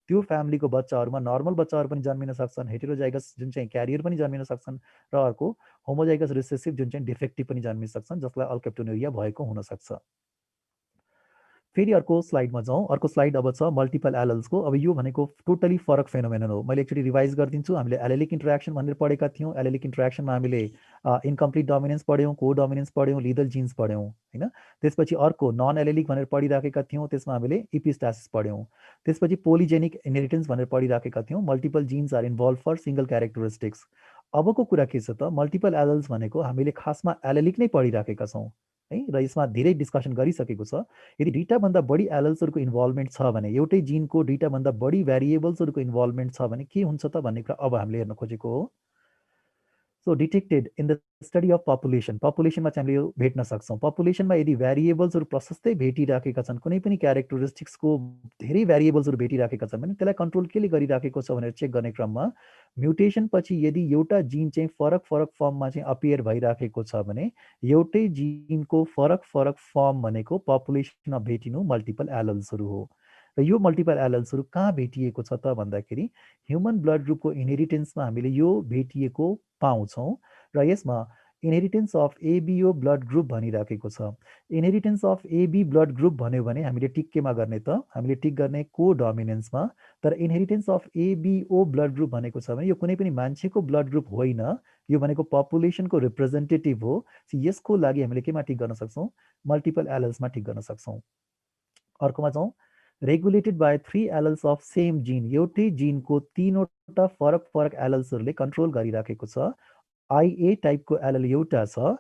त्यो फ्यामिलीको बच्चाहरूमा नर्मल बच्चाहरू पनि जन्मिन सक्छन्, हेटेरोजाइगस जुन चाहिँ क्यारियर पनि जन्मिन सक्छन् र अर्को होमोजाइगस रिसेसिभ जुन चाहिँ डिफेक्टिभ पनि जन्मिन सक्छन् जसलाई अल्काप्टोनुरिया भएको हुनसक्छ। फेरि अर्को स्लाइडमा जाउँ। अर्को स्लाइड अब छ मल्टिपल एलल्सको। अब यो भनेको टोटली फरक फेनोमेनन हो। मैले एकचोटि रिभाइज गरिदिन्छु। हामीले एलेलिक इन्टरेक्सन भनेर पढेका थियौँ। एलेलिक इन्टरेक्सनमा हामीले इन्कम्प्लिट डोमिनेन्स पढ्यौँ, को डोमिनेन्स पढ्यौँ, लिदल जिन्स पढ्यौँ होइन। त्यसपछि अर्को नन एलेलिक भनेर पढिराखेका थियौँ, त्यसमा हामीले इपिस्टासिस पढ्यौँ। त्यसपछि पोलिजेनिक इनहेरिटेन्स भनेर पढिराखेका थियौँ, multiple genes are involve for single characteristics. अबको कुरा के छ त मल्टिपल एलल्स भनेको हामीले खासमा एलेलिक नै पढिराखेका छौँ है, र यसमा धेरै डिस्कसन गरिसकेको छ। यदि दुईटाभन्दा बढी एलल्सहरूको इन्भल्भमेन्ट छ भने एउटै जिनको दुईटाभन्दा बढी भेरिएबल्सहरूको इन्भल्भमेन्ट छ भने के हुन्छ त भन्ने कुरा अब हामीले हेर्न खोजेको हो। So detected in the study of population, पपुलेसनमा चाहिँ हामीले यो भेट्न सक्छौँ। पपुलेसनमा यदि भेरिएबल्सहरू प्रशस्तै भेटिराखेका छन्, कुनै पनि क्यारेक्टरिस्टिक्सको धेरै भेरिएबल्सहरू भेटिराखेका छन् भने त्यसलाई कन्ट्रोल केले गरिराखेको छ भनेर चेक गर्ने क्रममा म्युटेसन पछि यदि एउटा जिन चाहिँ फरक फरक फर्ममा चाहिँ अपियर भइराखेको छ भने एउटै जिनको फरक फरक फर्म भनेको पपुलेसनमा भेटिनु मल्टिपल एलल्सहरू हो। र यो मल्टिपल एलल्सहरू कहाँ भेटिएको छ त भन्दाखेरि ह्युमन ब्लड ग्रुपको इनहेरिटेन्समा हामीले यो भेटिएको पाउँछौँ। र यसमा inheritance of ABO blood group भनिराखेको छ। Inheritance of AB blood group भन्यो भने हामीले टिक केमा गर्ने त हामीले टिक गर्ने को डोमिनेन्समा। तर inheritance of ABO blood group भनेको छ भने यो कुनै पनि मान्छेको ब्लड ग्रुप होइन, यो भनेको पपुलेसनको रिप्रेजेन्टेटिभ हो। यसको लागि हामीले केमा टिक गर्न सक्छौँ मल्टिपल एलल्समा टिक गर्न सक्छौँ। अर्कोमा जाउँ। रेगुलेटेड बाई 3 एलल्स अफ सेम जिन, एउटै जिनको तीनवटा फरक फरक एलल्सहरूले कन्ट्रोल गरिराखेको छ। आइए टाइपको एलएल एउटा छ,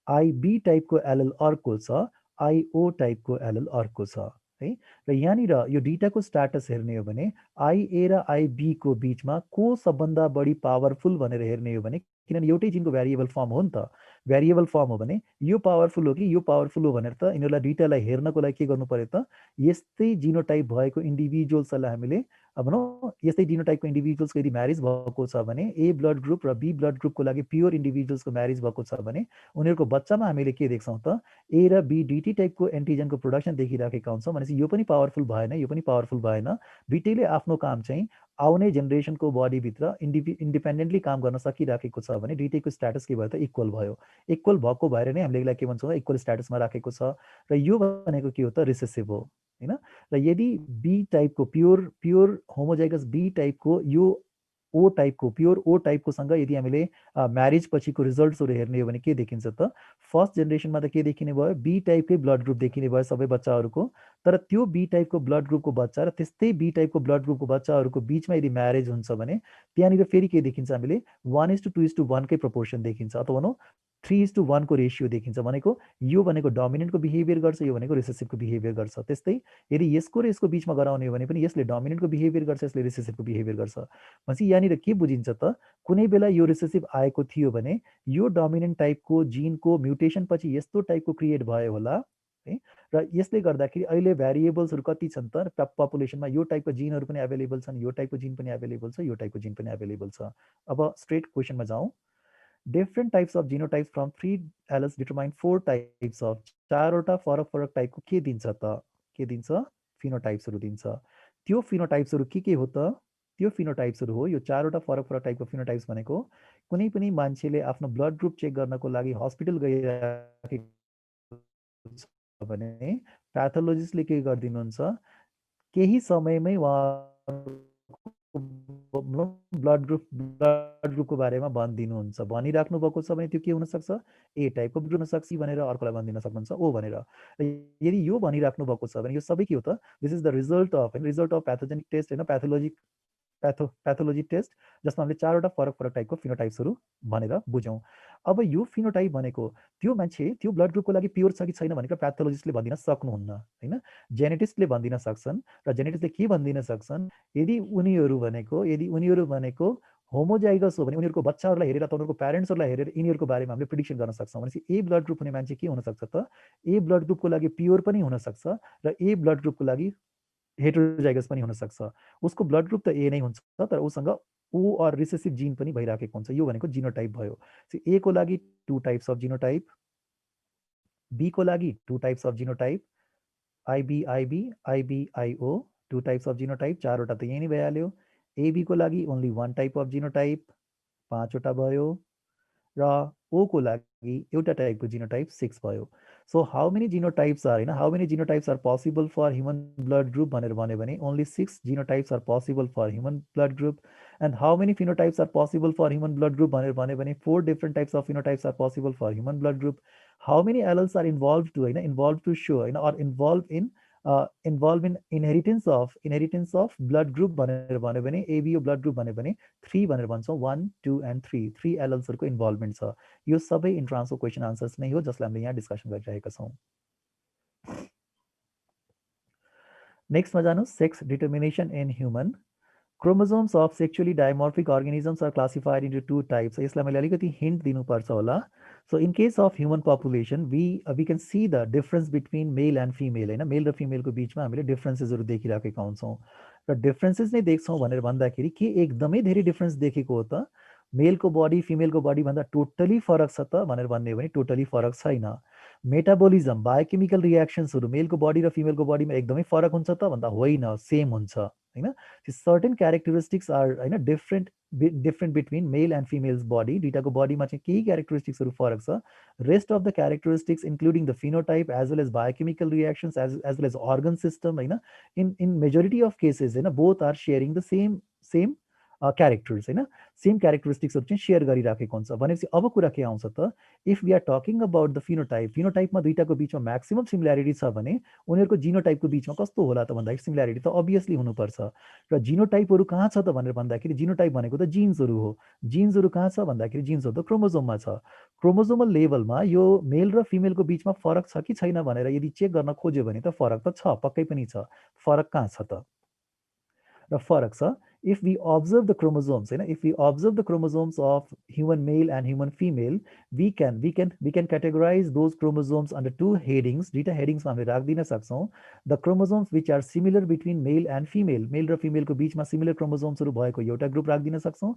आइबी टाइपको एलएल अर्को छ, आइओ टाइपको एलएल अर्को छ है। र यहाँनिर यो दुईटाको स्ट्याटस हेर्ने हो भने आइए र आइबीको बिचमा को सबभन्दा बढी पावरफुल भनेर हेर्ने हो भने किनभने एउटै जिनको भेरिएबल फर्म हो नि त, भेरिएबल फर्म हो भने यो पावरफुल हो कि यो पावरफुल हो भनेर त यिनीहरूलाई दुईटालाई हेर्नको लागि के गर्नु पर्यो त यस्तै जिनोटाइप भएको इन्डिभिजुअल्सहरूलाई हामीले अब भनौँ यस्तै जिनोटाइपको इन्डिभिजुअल्सको यदि म्यारिज भएको छ भने ए ब्लड ग्रुप र बी ब्लड ग्रुपको लागि प्योर इन्डिभिजुअल्सको म्यारिज भएको छ भने उनीहरूको बच्चामा हामीले के देख्छौँ त ए र बी दुईटै टाइपको एन्टिजनको प्रोडक्सन देखिराखेका हुन्छौँ। भनेपछि यो पनि पावरफुल भएन, यो पनि पावरफुल भएन, दुइटैले आफ्नो काम चाहिँ आउने जेनेरेसनको बडीभित्र इन्डिपेन्डेन्टली काम गर्न सकिराखेको छ भने दुइटैको स्ट्याटस के भयो त इक्वल भयो। इक्वल भएको भएर नै हामीले यसलाई के भन्छौँ इक्वल स्ट्याटसमा राखेको छ। र यो भनेको के हो त रिसेसिभ हो होइन। र यदि बी टाइपको प्योर प्योर होमोजाइगस बी टाइपको यो ओ टाइपको प्योर ओ टाइपकोसँग यदि हामीले म्यारिज पछिको रिजल्ट्सहरू हेर्ने हो भने के देखिन्छ त फर्स्ट जेनेरेसनमा त के देखिने भयो बी टाइपकै ब्लड ग्रुप देखिने भयो सबै बच्चाहरूको। तर त्यो बी टाइपको ब्लड ग्रुपको बच्चा र त्यस्तै बी टाइपको ब्लड ग्रुपको बच्चाहरूको बिचमा यदि म्यारेज हुन्छ भने त्यहाँनिर फेरि के देखिन्छ हामीले 1:2:1 कै प्रपोर्सन देखिन्छ अथवा भनौँ 3:1 को रेसियो देखिन्छ। भनेको यो भनेको डोमिनेन्टको बिहेभियर गर्छ, यो भनेको रिसेसिभको बिहेभियर गर्छ। त्यस्तै यदि यसको र यसको बिचमा गराउने हो भने पनि यसले डोमिनेन्टको बिहेभियर गर्छ, यसले रिसेसिभको बिहेभियर गर्छ। भनेपछि यहाँनिर के बुझिन्छ त कुनै बेला यो रिसेसिभ आएको थियो भने यो डोमिनेन्ट टाइपको जिनको म्युटेसन पछि यस्तो टाइपको क्रिएट भयो होला है। र यसले गर्दाखेरि अहिले भेरिएबल्सहरू कति छन् त पपुलेसनमा यो टाइपको जिनहरू पनि एभाइलेबल छन्, यो टाइपको जिन पनि एभाइलेबल छ, यो टाइपको जिन पनि एभाइलेबल छ। अब स्ट्रेट क्वेसनमा जाउँ। Different types of genotypes from 3 alleles determine 4 types of चारवटा फरक फरक टाइपको के दिन्छ त के दिन्छ फिनोटाइप्सहरू दिन्छ त्यो फिनोटाइप्सहरू के हो त त्यो फिनोटाइप्सहरू हो यो चारवटा फरक फरक टाइपको फिनोटाइप्स भनेको कुनै पनि मान्छेले आफ्नो ब्लड ग्रुप चेक गर्नको लागि हस्पिटल गइराखेको छ भने प्याथोलोजिस्टले के गरिदिनुहुन्छ केही समयमै उहाँको ब्लड ग्रुपको बारेमा भनिदिनुहुन्छ भनिराख्नु भएको छ भने त्यो के हुनसक्छ ए टाइपको ब्लड हुनसक्छ भनेर अर्कोलाई भनिदिन सक्नुहुन्छ ओ भनेर यदि यो भनिराख्नु भएको छ भने यो सबै के हो त this is the result of pathogenic test होइन पैथोलोजी टेस्ट जसमा हामीले चारवटा फरक फरक टाइपको फिनोटाइप्सहरू भनेर बुझौँ अब यो फिनोटाइप भनेको त्यो मान्छे त्यो ब्लड ग्रुपको लागि प्योर छ कि छैन भनेर प्याथोलोजिस्टले भनिदिन सक्नुहुन्न होइन जेनेटिस्टले भनिदिन सक्छन् र जेनेटिस्टले के भनिदिन सक्छन् यदि उनीहरू भनेको होमोजाइगस हो भने उनीहरूको बच्चाहरूलाई हेरेर अथवा उनीहरूको प्यारेन्ट्सहरूलाई हेरेर यिनीहरूको बारेमा हामीले प्रिडिक्सन गर्न सक्छौँ भनेपछि ए ब्लड ग्रुप हुने मान्छे के हुनसक्छ त ए ब्लड ग्रुपको लागि प्योर पनि हुनसक्छ र ए ब्लड ग्रुपको लागि हेटेरोजाइगस पनि हुनसक्छ उसको ब्लड ग्रुप त ए नै हुन्छ तर उसँग ओ अर रिसेसिभ जिन पनि भइराखेको हुन्छ यो भनेको जिनोटाइप भयो ए को लागि 2 टाइप्स अफ जिनोटाइप बी को लागि 2 types of genotype IBIO 2 types of genotype चारवटा त यही नै भइहाल्यो एबी को लागि ओन्ली 1 टाइप अफ जिनोटाइप 5वटा भयो र ओ को लागि एउटा टाइपको जिनोटाइप 6 भयो so how many genotypes are how many genotypes are possible for human blood group भनेर भन्यो भने only 6 genotypes are possible for human blood group and how many phenotypes are possible for human blood group भनेर भन्यो भने 4 different types of phenotypes are possible for human blood group how many alleles are involve to so or involve in inheritance of blood group भनेर भन्यो भने एबिओ blood group भन्यो भने 3 भनेर भन्छौँ 1 2 एन्ड 3 एलल्सहरूको इन्भल्भमेन्ट छ यो सबै इन्ट्रान्सको क्वेसन आन्सर्स नै हो जसलाई हामीले यहाँ डिस्कसन गरिरहेका छौँ नेक्स्टमा जानु sex determination in human chromosomes of sexually dimorphic organisms are classified into 2 types यसलाई मैले अलिकति हिन्ट दिनुपर्छ होला so in case of human population we can see the difference between male and female होइन मेल र फिमेलको बिचमा हामीले डिफरेन्सेसहरू देखिराखेका हुन्छौँ र डिफरेन्सेस नै देख्छौँ भनेर भन्दाखेरि के एकदमै धेरै डिफरेन्स देखेको हो त मेलको बडी फिमेलको बडी भन्दा टोटली फरक छ त भनेर भन्ने हो भने टोटली फरक छैन मेटाबोलिजम बायोकेमिकल रियाक्सन्सहरू मेलको बडी र फिमेलको बडीमा एकदमै फरक हुन्छ त भन्दा होइन सेम हुन्छ होइन सर्टेन क्यारेक्टरिस्टिक्स आर होइन different between male and females body दुइटाको बडीमा चाहिँ केही क्यारेक्टरिस्टिक्सहरू फरक छ rest of the characteristics including the phenotype as well as biochemical reactions as well as organ system होइन इन मेजोरिटी अफ केसेस होइन both are sharing the same characters होइन सेम क्यारेक्टरिस्टिक्सहरू चाहिँ सेयर गरिराखेको हुन्छ भनेपछि अब कुरा के आउँछ त if we are talking about the फिनोटाइपमा दुइटाको बिचमा म्याक्सिमम सिमिल्यारिटी छ भने उनीहरूको जिनोटाइपको बिचमा कस्तो होला त भन्दाखेरि सिमिल्यारिटी त अभियसली हुनुपर्छ र जिनोटाइपहरू कहाँ छ त भनेर भन्दाखेरि जिनोटाइप भनेको त जिन्सहरू हो जिन्सहरू कहाँ छ भन्दाखेरि जिन्सहरू त क्रोमोजोममा छ क्रोमोजोमल लेभलमा यो मेल र फिमेलको बिचमा फरक छ कि छैन भनेर यदि चेक गर्न खोज्यो भने त फरक त छ पक्कै पनि छ फरक कहाँ छ त र फरक छ if we observe the chromosomes if we observe the chromosomes of human male and human female we can categorize those chromosomes under 2 headings दुईटा हेडिङ्समा हामीले राख्दिन सक्छौँ the chromosomes which are similar between male and female मेल र फिमेलको बिचमा similar क्रोमोजोम्सहरू भएको एउटा group राख्दिन सक्छौँ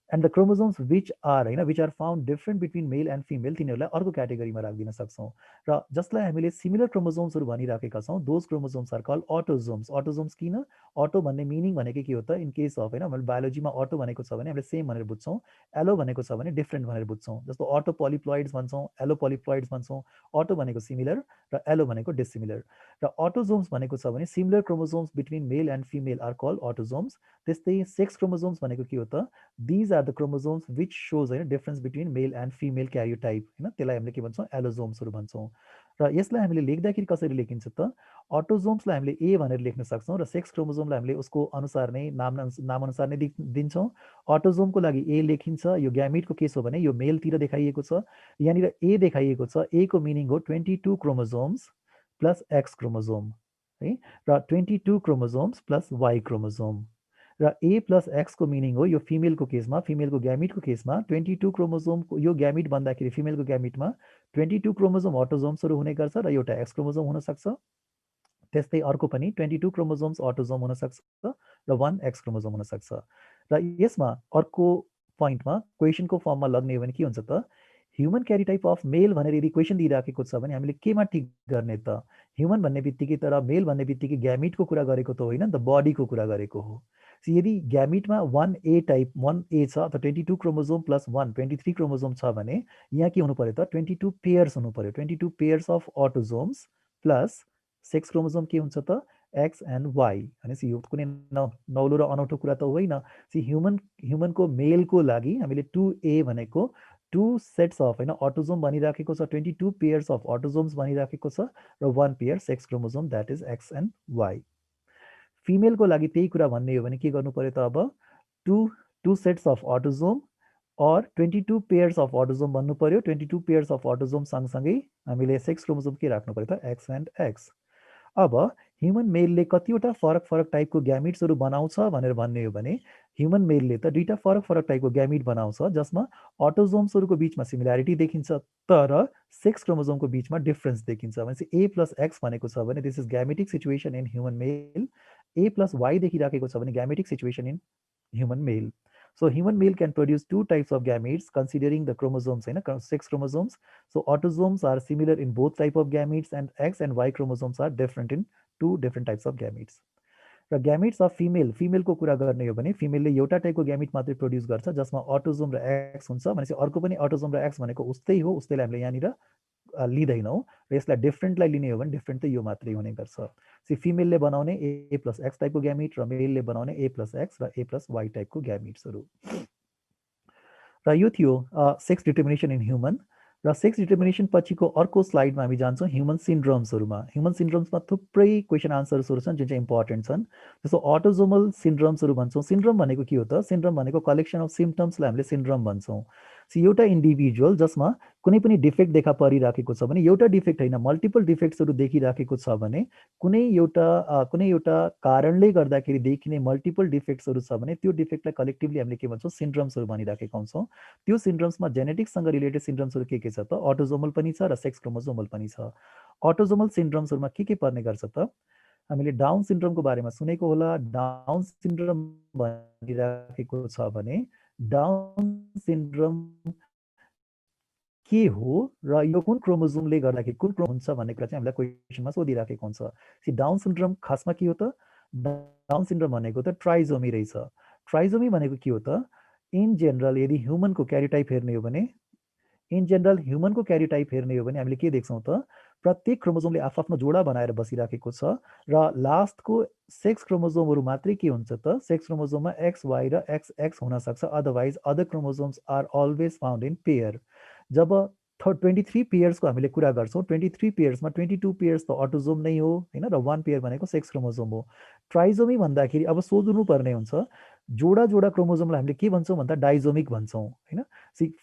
and the chromosomes which are found different between male and female तिनीहरूलाई अर्को क्याटेगोरीमा राख्दिन सक्छौँ र जसलाई हामीले सिमिलर क्रोमोजोम्सहरू भनिराखेका छौँ those chromosomes are called autosomes किन अटो भन्ने मिनिङ भनेको के हो त इन केस अफ हामीले बायोलोजीमा अटो भनेको छ भने हामीले सेम भनेर बुझ्छौँ एलो भनेको छ भने डिफ्रेन्ट भनेर बुझ्छौँ जस्तो अटो पोलिप्लोइड्स भन्छौँ एलो पोलिप्लोइड्स भन्छौँ अटो भनेको सिमिलर र एलो भनेको डिसिमिलर र अटोजोम्स भनेको छ भने similar chromosomes between male and female are called autosomes त्यस्तै सेक्स क्रोमोजोम्स भनेको के हो त these are the chromosomes which shows difference between male and female karyotype त्यसलाई हामीले के भन्छौँ एलोजोम्सहरू भन्छौँ र यसलाई हामीले लेख्दाखेरि कसरी लेखिन्छ त अटोजोम्सलाई हामीले ए भनेर लेख्न सक्छौँ र सेक्स क्रोमोजोमलाई हामीले उसको अनुसार नै नाम अनुसार नै दिन्छौँ अटोजोमको लागि ए लेखिन्छ यो ग्यामिटको केस हो भने यो मेलतिर देखाइएको छ यहाँनिर ए देखाइएको छ ए को मिनिङ हो 22 क्रोमोजोम्स प्लस एक्स क्रोमोजोम है र 22 क्रोमोजोम्स प्लस वाई क्रोमोजोम र ए प्लस एक्सको मिनिङ हो यो फिमेलको केसमा फिमेलको ग्यामिटको केसमा 22 क्रोमोजोमको यो ग्यामिट भन्दाखेरि फिमेलको ग्यामिटमा 22 क्रोमोजोम अटोजोम्सहरू हुने गर्छ र एउटा एक्स क्रोमोजोम हुनसक्छ त्यस्तै अर्को पनि 22 क्रोमोजोम्स अटोजोम हुनसक्छ र 1 एक्स क्रोमोजोम हुनसक्छ र यसमा अर्को पोइन्टमा क्वेसनको फर्ममा लग्ने हो भने के हुन्छ त ह्युमन क्यारिटाइप अफ मेल भनेर यदि क्वेसन दिइराखेको छ भने हामीले केमा टिक गर्ने त ह्युमन भन्ने बित्तिकै तर मेल भन्ने बित्तिकै ग्यामिटको कुरा गरेको त होइन नि त बडीको कुरा गरेको हो यदि ग्यामिटमा 1A टाइप 1A छ अथवा 22 क्रोमोजोम प्लस 1 23 क्रोमोजोम छ भने यहाँ के हुनु पर्यो त 22 पेयर्स हुनु पर्यो 22 pairs of अटोजोम्स plus sex chromosome के हुन्छ त एक्स एन्ड वाई भनेपछि यो कुनै नौलो र अनौठो कुरा त होइन ह्युमनको मेलको लागि हामीले 2A भनेको 2 सेट्स अफ होइन अटोजोम भनिराखेको छ 22 पेयर्स अफ अटोजोम्स भनिराखेको छ र 1 pair sex chromosome that is X and Y फिमेलको लागि त्यही कुरा भन्ने हो भने के गर्नु पर्यो त अब two sets of autosome or 22 pairs of autosome भन्नु पर्यो 22 पेयर्स अफ अटोजोम सँगसँगै हामीले सेक्स क्रोमोजोम के राख्नु पर्यो त एक्स एन्ड एक्स अब ह्युमन मेलले कतिवटा फरक फरक टाइपको ग्यामिट्सहरू बनाउँछ भनेर भन्ने हो भने ह्युमन मेलले त दुईवटा फरक फरक टाइपको ग्यामिट बनाउँछ जसमा अटोजोम्सहरूको बिचमा सिमिल्यारिटी देखिन्छ तर सेक्स क्रोमोजोमको बिचमा डिफरेन्स देखिन्छ भनेपछि ए प्लस एक्स भनेको छ भने this is gametic situation in human male A plus Y देखिराखेको छ भने gametic situation in human male So human male can produce two types of gametes considering the chromosomes, sex chromosomes. So autosomes are similar in both type of gametes and X and Y chromosomes are different in two different types of gametes. र ग्यामिट्स of फिमेलको कुरा गर्ने हो भने फिमेलले एउटा टाइपको ग्यामिट मात्रै produce गर्छ जसमा अटोजोम र एक्स हुन्छ भनेपछि अर्को पनि अटोजोम र एक्स भनेको उस्तै हो उस्तैलाई हामीले यहाँनिर लिँदैनौँ र यसलाई डिफ्रेन्टलाई लिने हो भने डिफ्रेन्ट त यो मात्रै हुने गर्छ फिमेलले बनाउने ए प्लस एक्स टाइपको ग्यामिट र मेलले बनाउने ए प्लस एक्स र ए प्लस वाई टाइपको ग्यामिट्सहरू र यो थियो सेक्स डिटर्मिनेसन इन ह्युमन र सेक्स डिटर्मिनेसन पछिको अर्को स्लाइडमा हामी जान्छौँ ह्युमन सिन्ड्रोम्सहरूमा ह्युमन सिन्ड्रोम्समा थुप्रै क्वेसन आन्सर्सहरू छन् जुन चाहिँ इम्पोर्टेन्ट छन् जस्तो अटोजोमल सिन्ड्रोम्सहरू भन्छौँ सिन्ड्रोम भनेको के हो त सिन्ड्रोम भनेको कलेक्सन अफ सिम्टम्सलाई हामीले सिन्ड्रोम भन्छौँ एउटा इन्डिभिजुअल जसमा कुनै पनि डिफेक्ट देखा परिराखेको छ भने एउटा डिफेक्ट होइन मल्टिपल डिफेक्ट्सहरू देखिराखेको छ भने कुनै एउटा कारणले गर्दाखेरि देखिने मल्टिपल डिफेक्ट्सहरू छ भने त्यो डिफेक्टलाई कलेक्टिभली हामीले के भन्छौँ सिन्ड्रोम्सहरू भनिराखेका हुन्छौँ त्यो सिन्ड्रोम्समा जेनेटिक्ससँग रिलेटेड सिन्ड्रोम्सहरू के छ त अटोजोमल पनि छ र सेक्स क्रोमोजोमल पनि छ अटोजोमल सिन्ड्रोम्सहरूमा के पर्ने गर्छ त हामीले डाउन सिन्ड्रोमको बारेमा सुनेको होला डाउन सिन्ड्रोम भनिराखेको छ भने डाउन सिन्ड्रोम के हो र यो कुन क्रोमोजोमले गर्दाखेरि कुन क्रोम हुन्छ भन्ने कुरा चाहिँ हामीलाई क्वेसनमा सोधिराखेको हुन्छ डाउन सिन्ड्रोम खासमा के हो त डाउन सिन्ड्रोम भनेको त ट्राइजोमी रहेछ ट्राइजोमी भनेको के हो त इन जेनरल यदि ह्युमनको क्यारिटाइप हेर्ने हो भने इन जेनरल ह्युमनको क्यारिटाइप हेर्ने हो भने हामीले के देख्छौँ त प्रत्येक क्रोमोजोमले आफ्नो जोडा बनाएर बसिराखेको छ र लास्टको सेक्स क्रोमोजोमहरू मात्रै के हुन्छ त सेक्स क्रोमोजोममा एक्स वाई र एक्स एक्स हुनसक्छ otherwise other chromosomes are always found in pair जब 23 पेयर्सको हामीले कुरा गर्छौँ 23 पेयर्समा 22 पेयर्स त अटोजोम नै हो होइन र 1 पेयर भनेको सेक्स क्रोमोजोम हो ट्राइजोमी भन्दाखेरि अब सोध्नु पर्ने हुन्छ जोडा जोडा क्रोमोजोमलाई हामीले के भन्छौँ भन्दा डाइजोमिक भन्छौँ होइन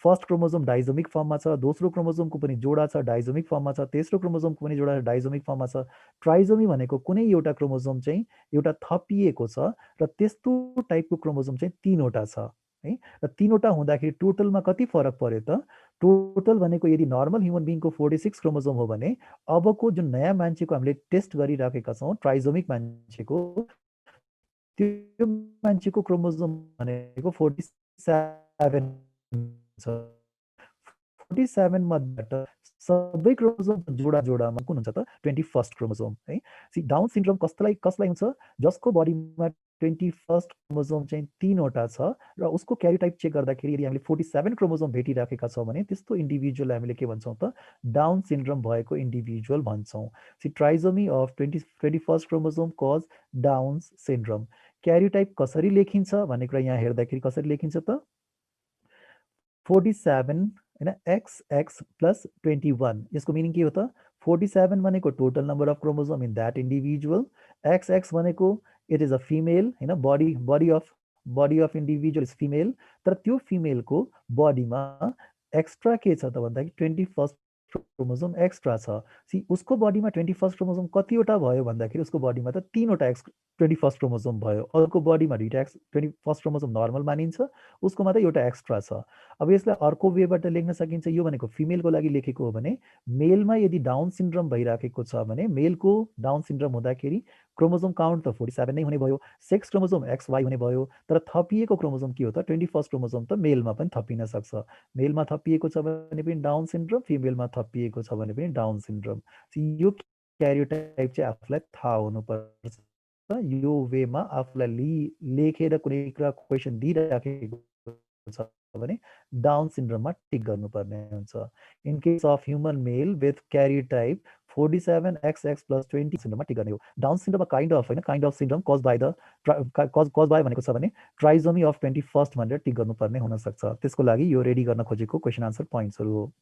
फर्स्ट क्रोमोजोम डाइजोमिक फर्ममा छ दोस्रो क्रोमोजोमको पनि जोडा छ डाइजोमिक फर्ममा छ तेस्रो क्रोमोजोमको पनि जोडा डाइजोमिक फर्ममा छ ट्राइजोमी भनेको कुनै एउटा क्रोमोजोम चाहिँ एउटा थपिएको छ र त्यस्तो टाइपको क्रोमोजोम चाहिँ 3वटा छ है र 3वटा हुँदाखेरि टोटलमा कति फरक पर्यो त टोटल भनेको यदि नर्मल ह्युमन बिङको 46 क्रोमोजोम हो भने अबको जुन नयाँ मान्छेको हामीले टेस्ट गरिराखेका छौँ ट्राइजोमिक मान्छेको त्यो मान्छेको क्रोमोजोम भनेको 47 छ 47 मध्येबाट सबै क्रोमोजोम जोडा जोडामा कुन हुन्छ त 21st क्रोमोजोम है डाउन सिन्ड्रोम कसलाई हुन्छ जसको बडीमा 21st क्रोमोजोम चाहिँ 3वटा छ र उसको क्यारिटाइप चेक गर्दाखेरि यदि हामीले 47 क्रोमोजोम भेटिराखेका छौँ भने त्यस्तो इन्डिभिजुअललाई हामीले के भन्छौँ त डाउन सिन्ड्रोम भएको इन्डिभिजुअल भन्छौँ trisomy of 21st chromosome cause down syndrome karyotype कसरी लेखिन्छ भन्ने कुरा यहाँ हेर्दाखेरि कसरी लेखिन्छ त 47 होइन XX प्लस 21 यसको मिनिङ के हो त 47 भनेको total number of chromosome in that individual XX भनेको इट इज अ फिमेल होइन body of individual is female तर त्यो फिमेलको बडीमा एक्स्ट्रा के छ त भन्दाखेरि 21st क्रोमोजोम एक्स्ट्रा छ उसको बडीमा 21st क्रोमोजोम कतिवटा भयो भन्दाखेरि उसको बडीमा त 3वटा 21st क्रोमोजोम भयो अरूको बडीमा 21st क्रोमोजोम नर्मल मानिन्छ उसकोमा त एउटा एक्स्ट्रा छ अब यसलाई अर्को वेबाट लेख्न सकिन्छ यो भनेको फिमेलको लागि लेखेको हो भने मेलमा यदि डाउन सिन्ड्रोम भइराखेको छ भने मेलको डाउन सिन्ड्रोम हुँदाखेरि क्रोमोजोम काउन्ट त 47 नै हुने भयो, सेक्स क्रोमोजोम XY हुने भयो, तर थपिएको क्रोमोजोम के हो त 21st क्रोमोजोम त मेलमा पनि थपिन सक्छ। मेलमा थपिएको छ भने पनि डाउन सिन्ड्रोम, फिमेलमा थपिएको छ भने पनि डाउन सिन्ड्रोम। यो क्यारियोटाइप चाहिँ आफूलाई थाहा हुनुपर्छ। यो वेमा आफूलाई लेखेर कुनै कुरा क्वेसन दिइराखेको छ भने डाउन सिन्ड्रोममा टिक गर्नुपर्ने हुन्छ। In case of human male with karyotype 47XX+20 सिन्ड्रोममा टिक गर्ने हो। डाउन सिन्ड्रोममा kind of syndrome cause by भनेको छ भने ट्राइजोमी अफ 21st भनेर टिक गर्नुपर्ने हुनसक्छ। त्यसको लागि यो रेडी गर्न खोजेको क्वेसन आन्सर पोइन्ट्सहरू हो।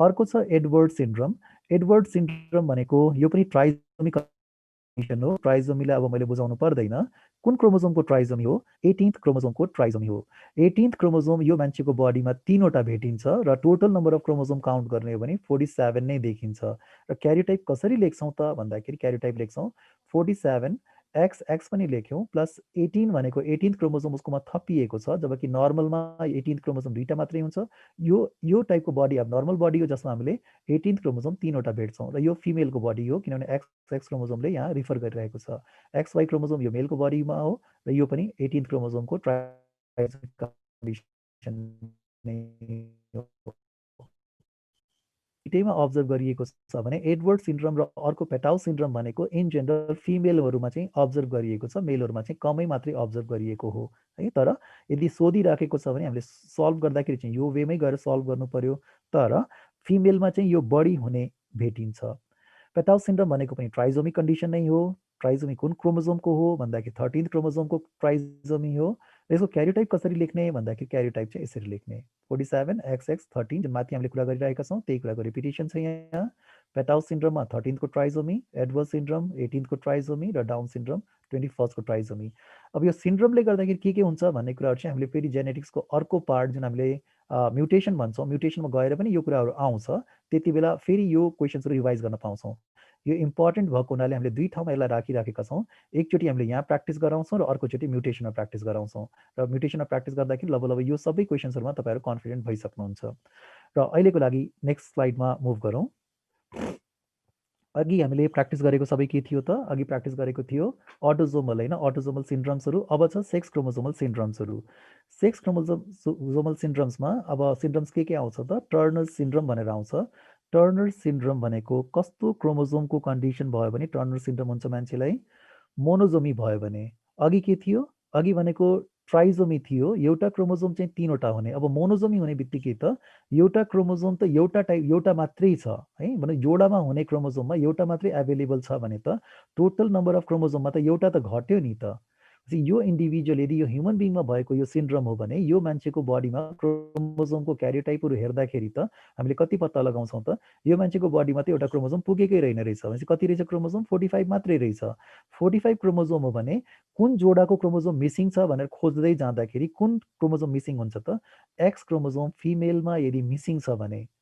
अर्को छ एडवर्ड सिन्ड्रोम। एडवर्ड सिन्ड्रोम भनेको यो पनि ट्राइजोमी कन्डिसन हो। ट्राइजोमीलाई अब मैले बुझाउनु पर्दैन। कुन क्रोमोजोमको ट्राइजोमी हो? 18th क्रोमोजोमको ट्राइजोमी हो। 18th क्रोमोजोम यो मान्छेको बडीमा 3वटा भेटिन्छ र total number of chromosome count गर्ने हो भने 47 नै देखिन्छ। र क्यारियोटाइप कसरी लेख्छौँ त भन्दाखेरि क्यारियोटाइप लेख्छौँ 47 XX पनि लेख्यौँ प्लस 18 भनेको 18th क्रोमोजोम उसकोमा थपिएको छ, जबकि नर्मलमा 18th क्रोमोजोम 2टा मात्रै हुन्छ। यो टाइपको बडी अब नर्मल बडी हो जसमा हामीले 18th क्रोमोजोम 3वटा भेट्छौँ र यो फिमेलको बडी हो किनभने XX क्रोमोजोमले यहाँ रिफर गरिरहेको छ। XY क्रोमोजोम यो मेलको बडीमा हो र यो पनि 18th क्रोमोजोमको कन्डिसन नै हो। दुईटैमा अब्जर्भ गरिएको छ भने एडवर्ड सिन्ड्रोम र अर्को पेटाउ सिन्ड्रोम भनेको इन जेनरल फिमेलहरूमा चाहिँ अब्जर्भ गरिएको छ, मेलहरूमा चाहिँ कमै मात्रै अब्जर्भ गरिएको हो है। तर यदि सोधिराखेको छ भने हामीले सल्भ गर्दाखेरि चाहिँ यो वेमै गएर सल्भ गर्नु पर्यो। तर फिमेलमा चाहिँ यो बढी हुने भेटिन्छ। पेटाउ सिन्ड्रोम भनेको पनि ट्राइजोमी कन्डिसन नै हो। ट्राइजोमी कुन क्रोमोजोमको हो भन्दाखेरि 13th क्रोमोजोमको ट्राइजोमी हो। यसको क्यारियोटाइप कसरी लेख्ने भन्दाखेरि क्यारियोटाइप चाहिँ यसरी लेख्ने 47XX13 जुन माथि हामीले कुरा गरिरहेका छौँ त्यही कुराको रिपिटेसन छ यहाँ। पेटाउ सिन्ड्रोममा 13th को ट्राइजोमी, एडवर्ड सिन्ड्रोम 18th को ट्राइजोमी र डाउन सिन्ड्रोम 21st को ट्राइजोमी। अब यो सिन्ड्रोमले गर्दाखेरि के हुन्छ भन्ने कुराहरू चाहिँ हामीले फेरि जेनेटिक्सको अर्को पार्ट जुन हामीले म्युटेसन भन्छौँ, म्युटेसनमा गएर पनि यो कुराहरू आउँछ। त्यति बेला फेरि यो क्वेसन्सहरू रिभाइज गर्न पाउँछौँ। यो इम्पोर्टेन्ट भएको हुनाले हामीले दुई ठाउँमा यसलाई राखिराखेका छौँ। एकचोटि हामीले यहाँ प्र्याक्टिस गराउँछौँ र अर्कोचोटि म्युटेसनमा प्र्याक्टिस गराउँछौँ। र म्युटेसनमा प्र्याक्टिस गर्दाखेरि लगभग यो सबै क्वेसन्सहरूमा तपाईँहरू कन्फिडेन्ट भइसक्नुहुन्छ। र अहिलेको लागि नेक्स्ट स्लाइडमा मुभ गरौँ। अघि हामीले प्र्याक्टिस गरेको सबै के थियो त? अघि प्र्याक्टिस गरेको थियो अटोजोमल होइन, अटोजोमल सिन्ड्रम्सहरू। अब छ सेक्स क्रोमोजोमल सिन्ड्रम्सहरू। सेक्स क्रोमोजोमल सिन्ड्रम्समा अब सिन्ड्रम्स के आउँछ त? टर्नर सिन्ड्रम भनेर आउँछ। टर्नर सिन्ड्रोम भनेको कस्तो क्रोमोजोमको कन्डिसन भयो भने टर्नर सिन्ड्रोम हुन्छ मान्छेलाई? मोनोजोमी भयो भने। अघि के थियो? अघि भनेको ट्राइजोमी थियो, एउटा क्रोमोजोम चाहिँ 3वटा हुने। अब मोनोजोमी हुने बित्तिकै त एउटा क्रोमोजोम त एउटा मात्रै छ है, भने जोडामा हुने क्रोमोजोममा एउटा मात्रै एभाइलेबल छ भने त टोटल नम्बर अफ क्रोमोजोममा त एउटा त घट्यो नि त। यो इन्डिभिजुअल यदि यो ह्युमन बिङमा भएको यो सिन्ड्रोम हो भने यो मान्छेको बडीमा क्रोमोजोमको क्यारियोटाइपहरू हेर्दाखेरि त हामीले कति पत्ता लगाउँछौँ त? यो मान्छेको बडीमा त एउटा क्रोमोजोम पुगेकै रहेन रहेछ। भनेपछि कति रहेछ क्रोमोजोम? 45 मात्रै रहेछ। 45 क्रोमोजोम हो भने कुन जोडाको क्रोमोजोम मिसिङ छ भनेर खोज्दै जाँदाखेरि कुन क्रोमोजोम मिसिङ हुन्छ त? एक्स क्रोमोजोम फिमेलमा यदि मिसिङ छ भने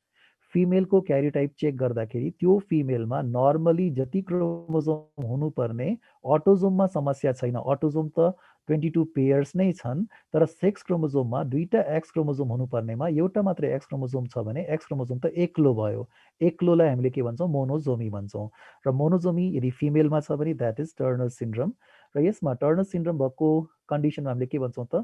फिमेलको क्यारियोटाइप चेक गर्दाखेरि त्यो फिमेलमा नर्मली जति क्रोमोजोम हुनुपर्ने अटोजोममा समस्या छैन। अटोजोम त 22 पेयर्स नै छन्, तर सेक्स क्रोमोजोममा 2टा एक्स क्रोमोजोम हुनुपर्नेमा एउटा मात्रै एक्स क्रोमोजोम छ भने एक्स क्रोमोजोम त एक्लो भयो। एक्लोलाई हामीले के भन्छौँ? मोनोजोमी भन्छौँ। र मोनोजोमी यदि फिमेलमा छ भने द्याट इज टर्नर सिन्ड्रोम। र यसमा टर्नर सिन्ड्रोम भएको कन्डिसनमा हामीले के भन्छौँ त?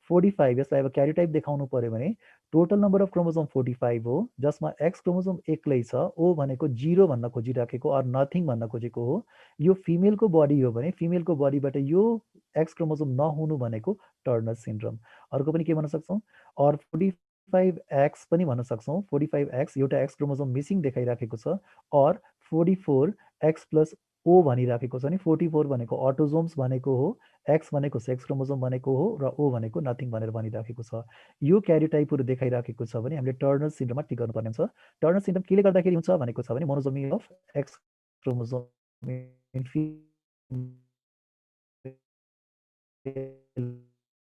45। यसलाई अब क्यारियोटाइप देखाउनु पर्यो भने टोटल नम्बर अफ क्रोमोजोम 45 हो, जसमा एक्स क्रोमोजोम एक्लै छ। ओ भनेको 0 भन्न खोजिराखेको अर नथिङ भन्न खोजेको हो। यो फिमेलको बडी हो भने फिमेलको बडीबाट यो एक्स क्रोमोजोम नहुनु भनेको टर्नर सिन्ड्रोम। अर्को पनि के भन्न सक्छौँ? अर 45X पनि भन्न सक्छौँ। 45X एउटा एक्स क्रोमोजोम मिसिङ देखाइराखेको छ। अर 44X+ O भनिराखेको छ नि। 44 भनेको अटोजोम्स भनेको हो, एक्स भनेको सेक्स क्रोमोजोम भनेको हो र ओ भनेको नथिङ भनेर भनिराखेको छ। यो क्यारियोटाइपहरू देखाइराखेको छ भने हामीले टर्नर सिन्ड्रोममा टिक गर्नुपर्ने हुन्छ। टर्नर सिन्ड्रोम केले गर्दाखेरि हुन्छ भनेको छ भने monosomy of X chromosome in female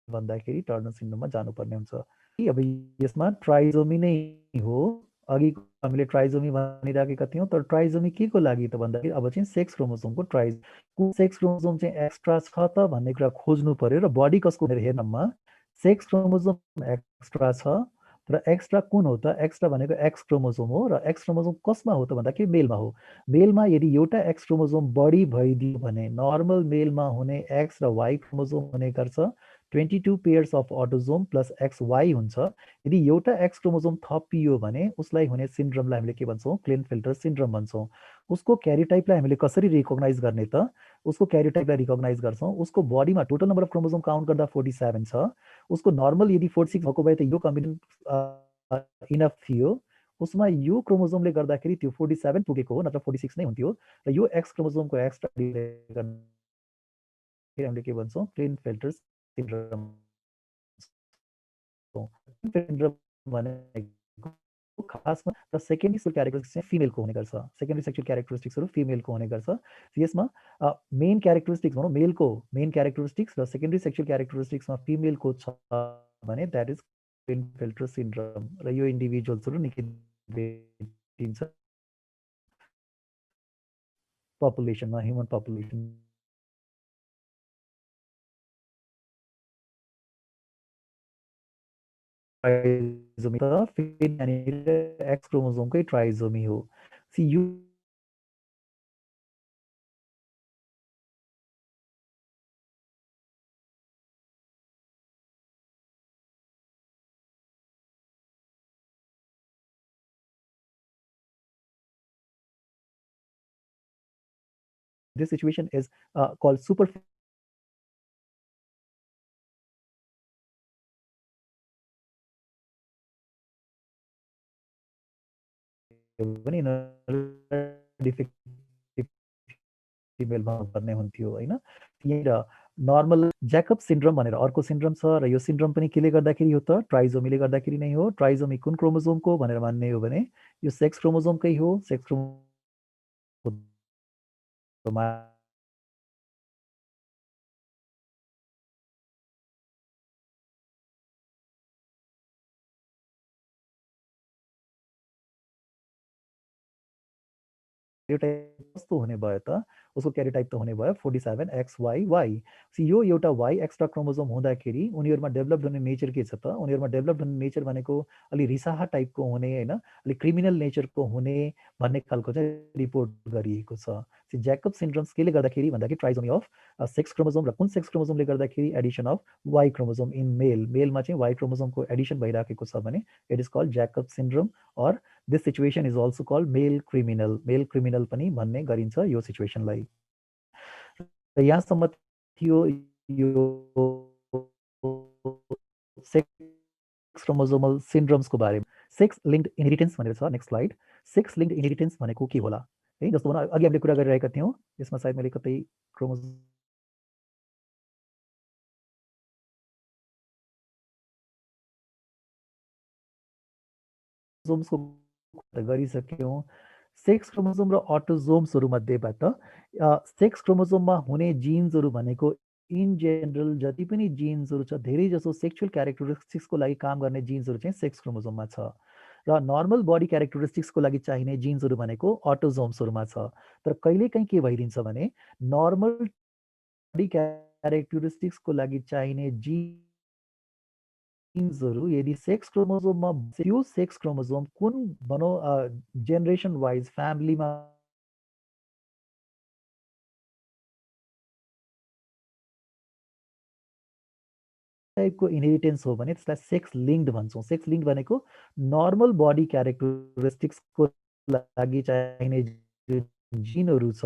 भन्दाखेरि टर्नर सिन्ड्रोममा जानुपर्ने हुन्छ। अब यसमा ट्राइजोमी नै हो। अघि हामीले ट्राइजोमी भनिराखेका थियौँ, तर ट्राइजोमी के को लागि त भन्दाखेरि अब चाहिँ सेक्स क्रोमोजोमको कुन सेक्स क्रोमोजोम चाहिँ एक्स्ट्रा छ त भन्ने कुरा खोज्नु पर्यो र बडी कसको भनेर हेर्नमा सेक्स क्रोमोजोम एक्स्ट्रा छ तर एक्स्ट्रा कुन हो त? एक्स्ट्रा भनेको एक्स क्रोमोसोम हो र एक्स क्रोमोसोम कसमा हो त भन्दाखेरि मेलमा हो। मेलमा यदि एउटा एक्स क्रोमोसोम बढी भइदियो भने नर्मल मेलमा हुने एक्स र वाई क्रोमोसोम हुने गर्छ 22 pairs of autosome plus X Y हुन्छ। यदि एउटा एक्स क्रोमोसोम थपियो भने उसलाई हुने सिन्ड्रोमलाई हामीले के भन्छौँ? क्लिनफेल्टर सिन्ड्रोम भन्छौँ। उसको क्यारियोटाइपलाई हामीले कसरी रिकग्नाइज गर्ने त? उसको क्यारियोटाइपलाई रिकग्नाइज गर्छौँ। उसको बडीमा total number of chromosome count गर्दा 47 छ। उसको नर्मल यदि 46 भएको भए त यो कम्बिनेसन इनफ थियो। उसमा यो क्रोमोसोमले गर्दाखेरि त्यो 47 पुगेको हो, नत्र 46 नै हुन्थ्यो। र यो एक्स क्रोमोसोमको एक्स्ट्रा हामीले के भन्छौँ? क्लिनफेल्टर सिन्ड्रोम सिन्ड्रोम भनेको खासमा र सेकेन्डरी सेक्सुअल क्यारेक्टरिस्टिक्स चाहिँ फिमेलको हुने गर्छ। सेकेन्डरी सेक्सुअल क्यारेक्टरिस्टिक्सहरू फिमेलको हुने गर्छ। यसमा मेन क्यारेक्टरिस्टिक्स भनौँ मेलको मेन क्यारेक्टरिस्टिक्स र सेकेन्डरी सेक्सुअल क्यारेक्टरिस्टिक्समा फिमेलको छ भने द्याट इज क्लिनफेल्टर सिन्ड्रोम र यो इन्डिभिजुअल्सहरू निकै भेटिन्छ पपुलेसनमा, ह्युमन पपुलेसन। ट्राइजोमी त फेरि यहाँनिर एक्स क्रोमोसोमकै ट्राइजोमी हो। यो this situation is called super फिमेलमा भन्ने हुन्थ्यो होइन। यहीँनिर नर्मल ज्याकब सिन्ड्रोम भनेर अर्को सिन्ड्रोम छ र यो सिन्ड्रोम पनि केले गर्दाखेरि हो त? ट्राइजोमीले गर्दाखेरि नै हो। ट्राइजोमी कुन क्रोमोसोमको भनेर मान्ने हो भने यो सेक्स क्रोमोसोमकै हो। सेक्स क्रोमोसोम क्यारियोटाइप कस्तो हुने भयो त? उसको क्यारियोटाइप त हुने भयो 47 XYY। यो एउटा वाइ एक्स्ट्रा क्रोमोसोम हुँदाखेरि उनीहरूमा डेभलप्ड हुने नेचर के छ त? उनीहरूमा डेभलप्ड हुने नेचर भनेको अलि रिसाहा टाइपको हुने होइन, अलिक क्रिमिनल नेचरको हुने भन्ने खालको चाहिँ रिपोर्ट गरिएको छ। ज्याकब सिन्ड्रोम्स केले गर्दाखेरि भन्दाखेरि ट्राइजोमी अफ सेक्स क्रोमोसोम र कुन सेक्स क्रोमोसोमले गर्दाखेरि addition of Y chromosome in male, मेलमा चाहिँ वाइ क्रोमोसोमको एडिसन भइराखेको छ भने it is called Jacob syndrome or this situation is also called male criminal. Male criminal पनि भन्ने गरिन्छ यो सिचुएसनलाई। र यहाँसम्म थियो यो सेक्स क्रोमोसोमल सिन्ड्रोम्सको बारेमा। सेक्स लिङ्क्ड इनहेरिटेन्स भनेर छ, next slide. Sex linked inheritance भनेको के होला है? जस्तो भनौँ अघि हामीले कुरा गरिरहेका थियौँ, यसमा सायद मैले कतै क्रोमोसोम्सको गरिसक्यौँ। सेक्स क्रोमोसोम र अटोजोम्सहरू मध्येबाट सेक्स क्रोमोसोममा हुने जिन्सहरू भनेको इन जेनरल जति पनि जिन्सहरू छ धेरै जसो सेक्सुअल क्यारेक्टरिस्टिक्सको लागि काम गर्ने जिन्सहरू चाहिँ सेक्स क्रोमोसोममा छ र नर्मल बडी क्यारेक्टरिस्टिक्सको लागि चाहिने जिन्सहरू भनेको अटोजोम्सहरूमा छ। तर कहिलेकाहीँ के भइदिन्छ भने नर्मल बडी क्यारेक्टरिस्टिक्सको लागि चाहिने जिन्सहरू यदि सेक्स क्रोमोसोममा त्यो सेक्स क्रोमोसोम कुन भनौँ जेनेरेसन वाइज फ्यामिलीमा टाइपको इनहेरिटेन्स हो भने त्यसलाई सेक्स लिङ्क्ड भन्छौँ। सेक्स लिङ्क्ड भनेको नर्मल बडी क्यारेक्टरिस्टिक्सको लागि चाहिने जिनहरू छ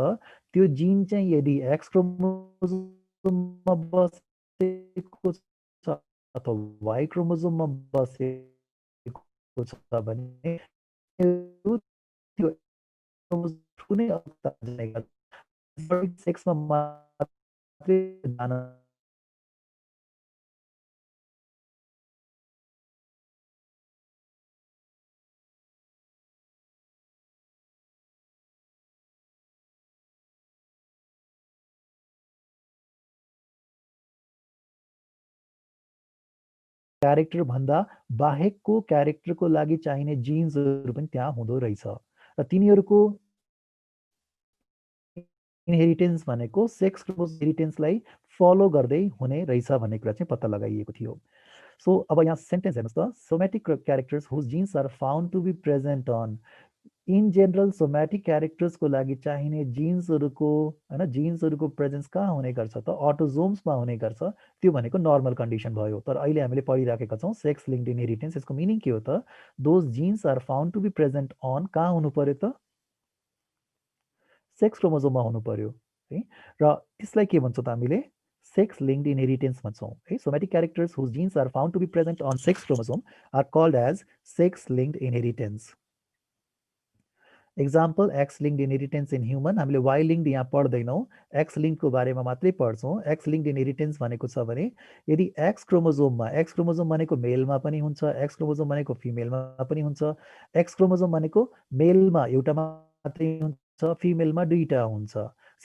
त्यो जिन चाहिँ यदि एक्स क्रोमोसोममा बसेको छ अथवा वाइ क्रोमोसोममा बसेको छ भने त्यो कुनै सेक्समा मात्रै जान क्यारेक्टर भन्दा बाहेकको क्यारेक्टरको लागि चाहिने जिन्सहरू पनि त्यहाँ हुँदो रहेछ र तिनीहरूको इनहेरिटेन्स भनेको सेक्स क्रोमोसोम इनहेरिटेन्सलाई फलो गर्दै हुने रहेछ भन्ने कुरा चाहिँ पत्ता लगाइएको थियो। सो अब यहाँ सेन्टेन्स हेर्नुहोस् त, somatic characters whose genes are found to be present on. In general somatic क्यारेक्टर्सको लागि चाहिने जिन्सहरूको होइन जिन्सहरूको प्रेजेन्स कहाँ हुने गर्छ त, अटोजोम्समा हुने गर्छ। त्यो भनेको नर्मल कन्डिसन भयो। तर अहिले हामीले पढिराखेका छौँ सेक्स लिङ्क्ड इनहेरिटेन्स। यसको मिनिङ के हो त, those genes are found to be present on कहाँ हुनु पर्यो त, सेक्स क्रोमोजोममा हुनु पर्यो है। र त्यसलाई के भन्छौँ त हामीले, सेक्स लिङ्क्ड इनहेरिटेन्स भन्छौँ है। Somatic characters whose genes are found to be present on sex chromosome are called as sex linked inheritance. Example X linked inheritance in human. हामीले वाइ लिङ्क्ड यहाँ पढ्दैनौँ, एक्स लिङ्कको बारेमा मात्रै पढ्छौँ। एक्स लिङ्क्ड इनहेरिटेन्स भनेको छ भने यदि एक्स क्रोमोजोममा, एक्स क्रोमोजोम भनेको मेलमा पनि हुन्छ, एक्स क्रोमोजोम भनेको फिमेलमा पनि हुन्छ। एक्स क्रोमोजोम भनेको मेलमा एउटा मात्रै हुन्छ, फिमेलमा दुईटा हुन्छ।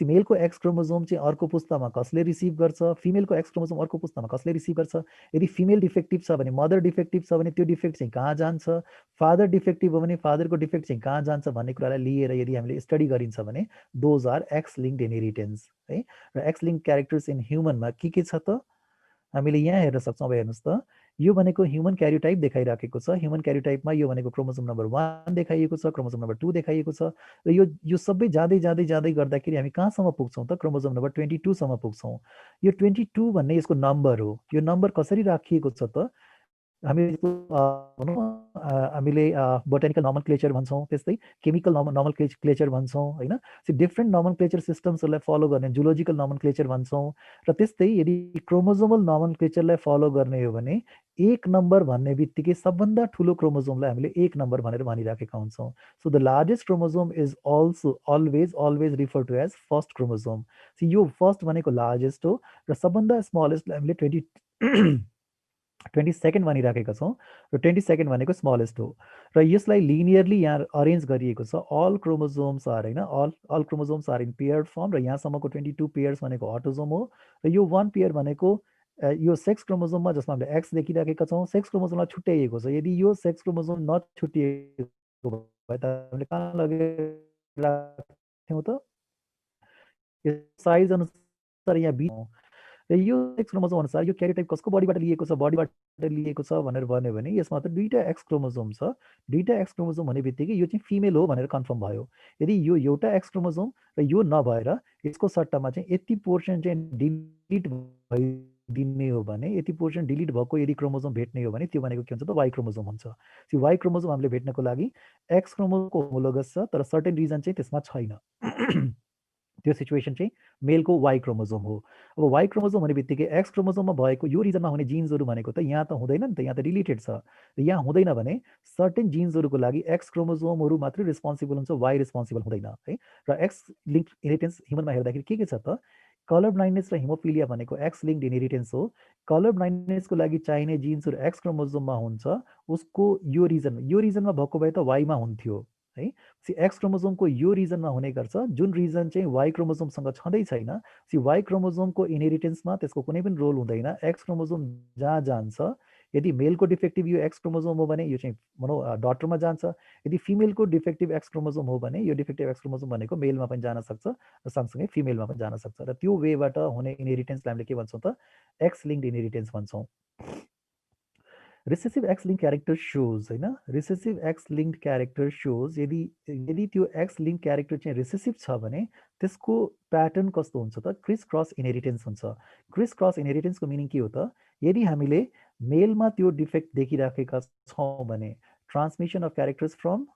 मेलको एक्स क्रोमोजोम चाहिँ अर्को पुस्तामा कसले रिसिभ गर्छ, फिमेलको एक्स क्रोमोजोम अर्को पुस्तामा कसले रिसिभ गर्छ। यदि फिमेल डिफेक्टिभ छ भने, मदर डिफेक्टिभ छ भने त्यो डिफेक्ट चाहिँ कहाँ जान्छ, फादर डिफेक्टिभ हो भने फादरको डिफेक्ट चाहिँ कहाँ जान्छ भन्ने कुरालाई लिएर यदि हामीले स्टडी गरिन्छ भने those are X linked inheritance है। र एक्स लिङ्क क्यारेक्टर्स इन ह्युमनमा के छ त, हामीले यहाँ हेर्न सक्छौँ। अब हेर्नुहोस् त, यो भनेको ह्युमन क्यारियोटाइप देखाइराखेको छ। ह्युमन क्यारियोटाइपमा यो भनेको क्रोमोजोम नम्बर 1 देखाइएको छ, क्रोमोजोम नम्बर 2 देखाइएको छ। र यो सबै जाँदै जाँदै जाँदै गर्दाखेरि हामी कहाँसम्म पुग्छौँ त, क्रोमोजोम नम्बर 22सम्म पुग्छौँ। यो 22 भन्ने यसको नम्बर हो। यो नम्बर कसरी राखिएको छ त, हामीले बोटानिकल नोमनक्लेचर भन्छौँ, त्यस्तै केमिकल नोमनक्लेचर भन्छौँ होइन। डिफ्रेन्ट नोमनक्लेचर सिस्टम्सहरूलाई फलो गर्ने जुलोजिकल नोमनक्लेचर भन्छौँ। र त्यस्तै यदि क्रोमोजोमल नोमनक्लेचरलाई फलो गर्ने हो भने एक नम्बर भन्ने बित्तिकै सबभन्दा ठुलो क्रोमोजोमलाई हामीले एक नम्बर भनेर भनिराखेका हुन्छौँ। So the largest chromosome is also always refer to as first chromosome. यो फर्स्ट भनेको लार्जेस्ट हो र सबभन्दा स्मलेस्टलाई हामीले 22nd भनिराखेका छौँ र 22nd भनेको स्मलेस्ट हो। र यसलाई लिनियरली यहाँ अरेन्ज गरिएको छ। अल क्रोमोजोम्स आर होइन, all chromosomes are in paired form. र यहाँसम्मको 22 पेयर्स भनेको अटोजोम हो। र यो 1 पेयर भनेको यो सेक्स क्रोमोजोममा, जसमा हामीले एक्स देखिराखेका छौँ, सेक्स क्रोमोजोमलाई छुट्याइएको छ। यदि यो सेक्स क्रोमोजोम नछुट्टिएको भए त हामीले कहाँ लगेर राख्थ्यौँ त, साइज अनुसार यहाँ र यो एक्स क्रोमोजोम अनुसार यो क्यारियोटाइप कसको बडीबाट लिएको छ, बडीबाट लिएको छ भनेर भन्यो भने यसमा त दुईटा एक्स क्रोमोजोम छ। दुईटा एक्स क्रोमोजोम भन्ने बित्तिकै यो चाहिँ फिमेल हो भनेर कन्फर्म भयो। यदि यो एउटा एक्स क्रोमोजोम र यो नभएर यसको सट्टामा चाहिँ यति पोर्सन चाहिँ डिलिट भइदिने हो भने, यति पोर्सन डिलिट भएको यदि क्रोमोजोम भेट्ने हो भने त्यो भनेको के हुन्छ त, वाइ क्रोमोजोम हुन्छ। त्यो वाइ क्रोमोजोम हामीले भेट्नको लागि एक्स क्रोमोजोमको होमोलोगस छ, तर सर्टेन रिजन चाहिँ त्यसमा छैन। त्यो सिचुएसन चाहिँ मेलको वाइ क्रोमोजोम हो। अब वाइ क्रोमोजोम भन्ने बित्तिकै एक्स क्रोमोजोममा भएको यो रिजनमा हुने जिन्सहरू भनेको त यहाँ त हुँदैन नि त, यहाँ त डिलिटेड छ। र यहाँ हुँदैन भने सर्टेन जिन्सहरूको लागि एक्स क्रोमोजोमहरू मात्रै रेस्पोन्सिबल हुन्छ, वाइ रेस्पोन्सिबल हुँदैन है। र एक्स लिङ्क इनहेरिटेन्स ह्युमनमा हेर्दाखेरि के छ त, कलर ब्लाइन्डनेस र हिमोफिलिया भनेको एक्स लिङ्क्ड इनहेरिटेन्स हो। कलर ब्लाइन्डनेसको लागि चाहिने जिन्सहरू एक्स क्रोमोजोममा हुन्छ, उसको यो रिजनमा भएको भए त वाइमा हुन्थ्यो है। एक्स क्रोमोजोमको यो रिजनमा हुने गर्छ, जुन रिजन चाहिँ वाइ क्रोमोजोमसँग छँदै छैन। वाइ क्रोमोजोमको इनहेरिटेन्समा त्यसको कुनै पनि रोल हुँदैन। एक्स क्रोमोजोम जहाँ जान्छ, यदि मेलको डिफेक्टिभ यो एक्स क्रोमोजोम हो भने यो चाहिँ भनौँ डटरमा जान्छ। यदि फिमेलको डिफेक्टिभ एक्स क्रोमोजोम हो भने यो डिफेक्टिभ एक्स क्रोमोजोम भनेको मेलमा पनि जान सक्छ र सँगसँगै फिमेलमा पनि जान सक्छ। र त्यो वेबाट हुने इनहेरिटेन्सलाई हामीले के भन्छौँ त, एक्स लिङ्क्ड इनहेरिटेन्स भन्छौँ। रिसेसिभ एक्स लिङ्क क्यारेक्टर सोज होइन, रिसेसिभ एक्स लिङ्क क्यारेक्टर सोज, यदि त्यो एक्स लिङ्क क्यारेक्टर चाहिँ रिसेसिभ छ भने त्यसको प्याटर्न कस्तो हुन्छ त, क्रिस क्रस इनहेरिटेन्स हुन्छ। क्रिस क्रस इनहेरिटेन्सको मिनिङ के हो त, यदि हामीले मेलमा त्यो डिफेक्ट देखिराखेका छौँ भने transmission of characters from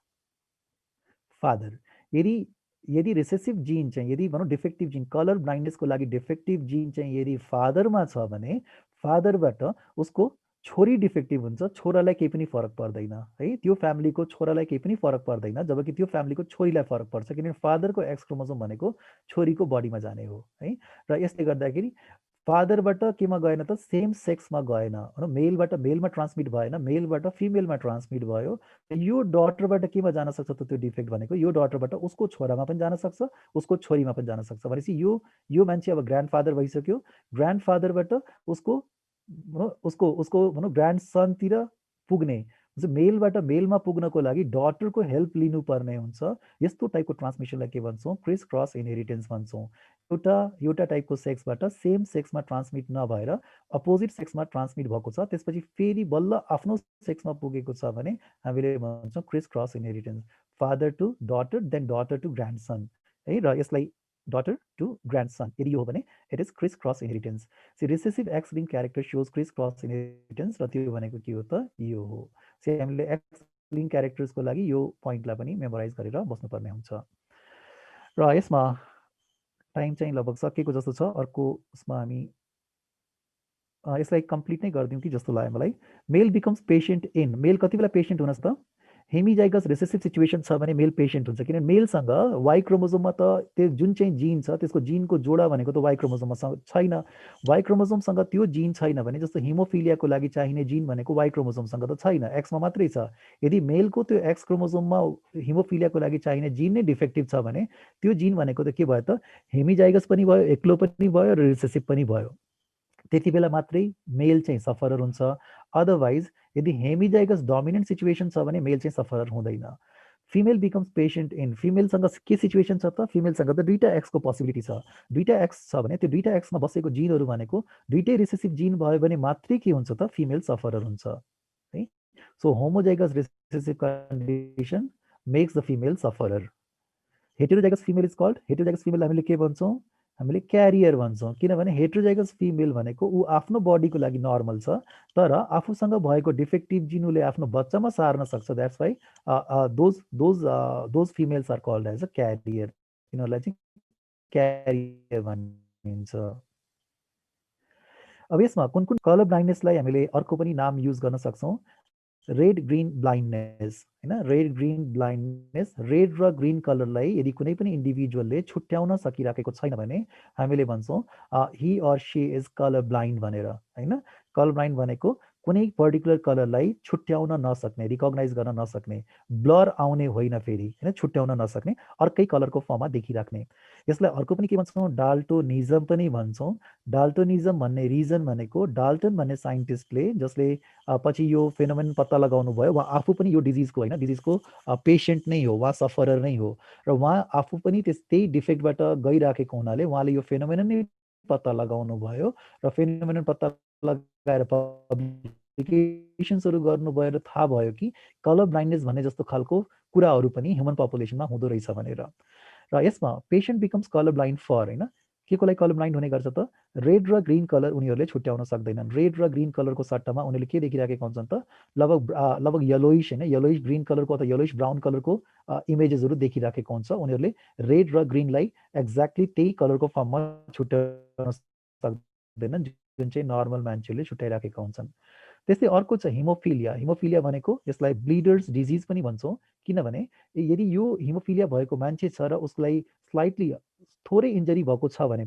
father. यदि रिसेसिभ जिन चाहिँ, यदि भनौँ डिफेक्टिभ जिन, कलर ब्लाइन्डनेसको लागि डिफेक्टिभ जिन चाहिँ यदि फादरमा छ भने फादरबाट उसको छोरी डिफेक्टिभ हुन्छ, छोरालाई केही पनि फरक पर्दैन है। त्यो फ्यामिलीको छोरालाई केही पनि फरक पर्दैन, जबकि त्यो फ्यामिलीको छोरीलाई फरक पर्छ, किनभने फादरको एक्स क्रोमोजोम भनेको छोरीको बडीमा जाने हो है। र यसले गर्दाखेरि फादरबाट केमा गएन त, सेम सेक्समा गएन, मेलबाट मेलमा ट्रान्समिट भएन, मेलबाट फिमेलमा ट्रान्समिट भयो। यो डटरबाट केमा जान सक्छ त, त्यो डिफेक्ट भनेको यो डटरबाट उसको छोरामा पनि जान सक्छ, उसको छोरीमा पनि जान सक्छ। भनेपछि यो मान्छे अब ग्रान्डफादर भइसक्यो, ग्रान्डफादरबाट उसको उसको उसको भनौँ ग्रान्डसनतिर पुग्ने, मेलबाट मेलमा पुग्नको लागि डटरको हेल्प लिनुपर्ने हुन्छ। यस्तो टाइपको ट्रान्समिसनलाई के भन्छौँ, क्रिस क्रस इनहेरिटेन्स भन्छौँ। एउटा टाइपको सेक्सबाट सेम सेक्समा ट्रान्समिट नभएर अपोजिट सेक्समा ट्रान्समिट भएको छ, त्यसपछि फेरि बल्ल आफ्नो सेक्समा पुगेको छ भने हामीले भन्छौँ criss cross inheritance, father to daughter then daughter to grandson है। र यसलाई डटर टु ग्रान्डसन यदि यो हो भने it is criss cross inheritance. Recessive X link character shows criss cross inheritance, र त्यो भनेको के हो त, यो हो। हामीले एक्स लिङ्क क्यारेक्टर्सको लागि यो पोइन्टलाई पनि मेमोराइज गरेर बस्नुपर्ने हुन्छ। र यसमा टाइम चाहिँ लगभग सकेको जस्तो छ। अर्को उसमा हामी यसलाई कम्प्लिट नै गरिदिउँ कि जस्तो लाग्यो मलाई। मेल बिकम्स पेसेन्ट इन, मेल कति बेला पेसेन्ट हुनुहोस् त, हेमिजाइगस रिसेसिभ सिचुएसन छ भने मेल पेसेन्ट हुन्छ, किनभने मेलसँग वाइ क्रोमोजोममा त त्यो जुन चाहिँ जिन छ त्यसको जिनको जोडा भनेको त वाइ क्रोमोजोममा छैन। वाइ क्रोमोजोमसँग त्यो जिन छैन भने, जस्तो हिमोफिलियाको लागि चाहिने जिन भनेको वाइ क्रोमोजोमसँग त छैन, एक्समा मात्रै छ। यदि मेलको त्यो एक्स क्रोमोजोममा हिमोफिलियाको लागि चाहिने जिन नै डिफेक्टिभ छ भने त्यो जिन भनेको त के भयो त, हेमिजाइगस पनि भयो, एक्लो पनि भयो, र रिसेसिभ पनि भयो। त्यति बेला मात्रै मेल चाहिँ सफरर हुन्छ। अदरवाइज यदि हेमिजाइगस डोमिनेन्ट सिचुएसन छ भने मेल चाहिँ सफरर हुँदैन। फिमेल बिकम्स पेसेन्ट इन, फिमेलसँग के सिचुएसन छ त, फिमेलसँग त दुईटा एक्सको पोसिबिलिटी छ। दुईटा एक्स छ भने त्यो दुईटा एक्समा बसेको जिनहरू भनेको दुईटै रिसेसिभ जिन भयो भने मात्रै के हुन्छ त, फिमेल सफरर हुन्छ है। So homozygous recessive condition makes the female sufferer. Heterozygous female is called, heterozygous female हामीले के भन्छौँ, हामीले क्यारियर भन्छौँ, किनभने हेटेरोजाइगस फिमेल भनेको ऊ आफ्नो बडीको लागि नर्मल छ, तर आफूसँग भएको डिफेक्टिभ जिन उसले आफ्नो बच्चामा सार्न सक्छ। That's why those females are called as a carrier, तिनीहरूलाई चाहिँ क्यारियर भनिन्छ। अब यसमा कुन कुन कलर ब्लाइन्डनेसलाई हामीले अर्को पनि नाम युज गर्न सक्छौँ, रेड ग्रीन ब्लाइन्डनेस होइन। रेड ग्रीन ब्लाइन्डनेस, रेड र ग्रीन कलरलाई यदि कुनै पनि इन्डिभिजुअलले छुट्याउन सकिराखेको छैन भने हामीले भन्छौँ he or she is colour blind भनेर होइन। कलर ब्लाइन्ड भनेको कुनै पर्टिकुलर कलरलाई छुट्याउन नसक्ने, रिकग्नाइज गर्न नसक्ने, ब्लर आउने होइन, फेरि होइन छुट्याउन नसक्ने, अर्कै कलरको फर्ममा देखिराख्ने। यसलाई अर्को पनि के भन्छौँ, डाल्टोनिजम पनि भन्छौँ। डाल्टोनिजम भन्ने रिजन भनेको डाल्टन भन्ने साइन्टिस्टले, जसले पछि यो फेनोमेन पत्ता लगाउनु भयो, उहाँ आफू पनि यो डिजिजको होइन, डिजिजको पेसेन्ट नै हो, उहाँ सफरर नै हो, र उहाँ आफू पनि त्यही डिफेक्टबाट गइराखेको हुनाले उहाँले यो फेनोमेन नै पत्ता लगाउनु भयो, र फेनोमेन पत्ता लगाएर पब्लिकेसन्सहरू गर्नुभयो, र थाहा भयो कि कलर ब्लाइन्डनेस भन्ने जस्तो खालको कुराहरू पनि ह्युमन पपुलेसनमा हुँदो रहेछ भनेर। र यसमा patient becomes colour blind for होइन, के कोलाई कलर ब्लाइन्ड हुने गर्छ त, रेड र ग्रीन कलर उनीहरूले छुट्याउन सक्दैनन्। रेड र ग्रीन कलरको सट्टामा उनीहरूले के देखिराखेका हुन्छन् त, लगभग यलोइस होइन, यलोइस ग्रीन कलरको अथवा यलोइस ब्राउन कलरको इमेजेसहरू देखिराखेको हुन्छ। उनीहरूले रेड र ग्रीनलाई एक्ज्याक्टली त्यही कलरको फर्ममा छुट्याउन सक्दैनन् जुन चाहिँ नर्मल मान्छेले छुट्याइराखेका हुन्छन्। त्यस्तै अर्को छ हिमोफिलिया। हिमोफिलिया भनेको यसलाई ब्लिडर्स डिजिज पनि भन्छौँ, किनभने यदि यो हिमोफिलिया भएको मान्छे छ र उसलाई स्लाइटली थोरै इन्जरी भएको छ भने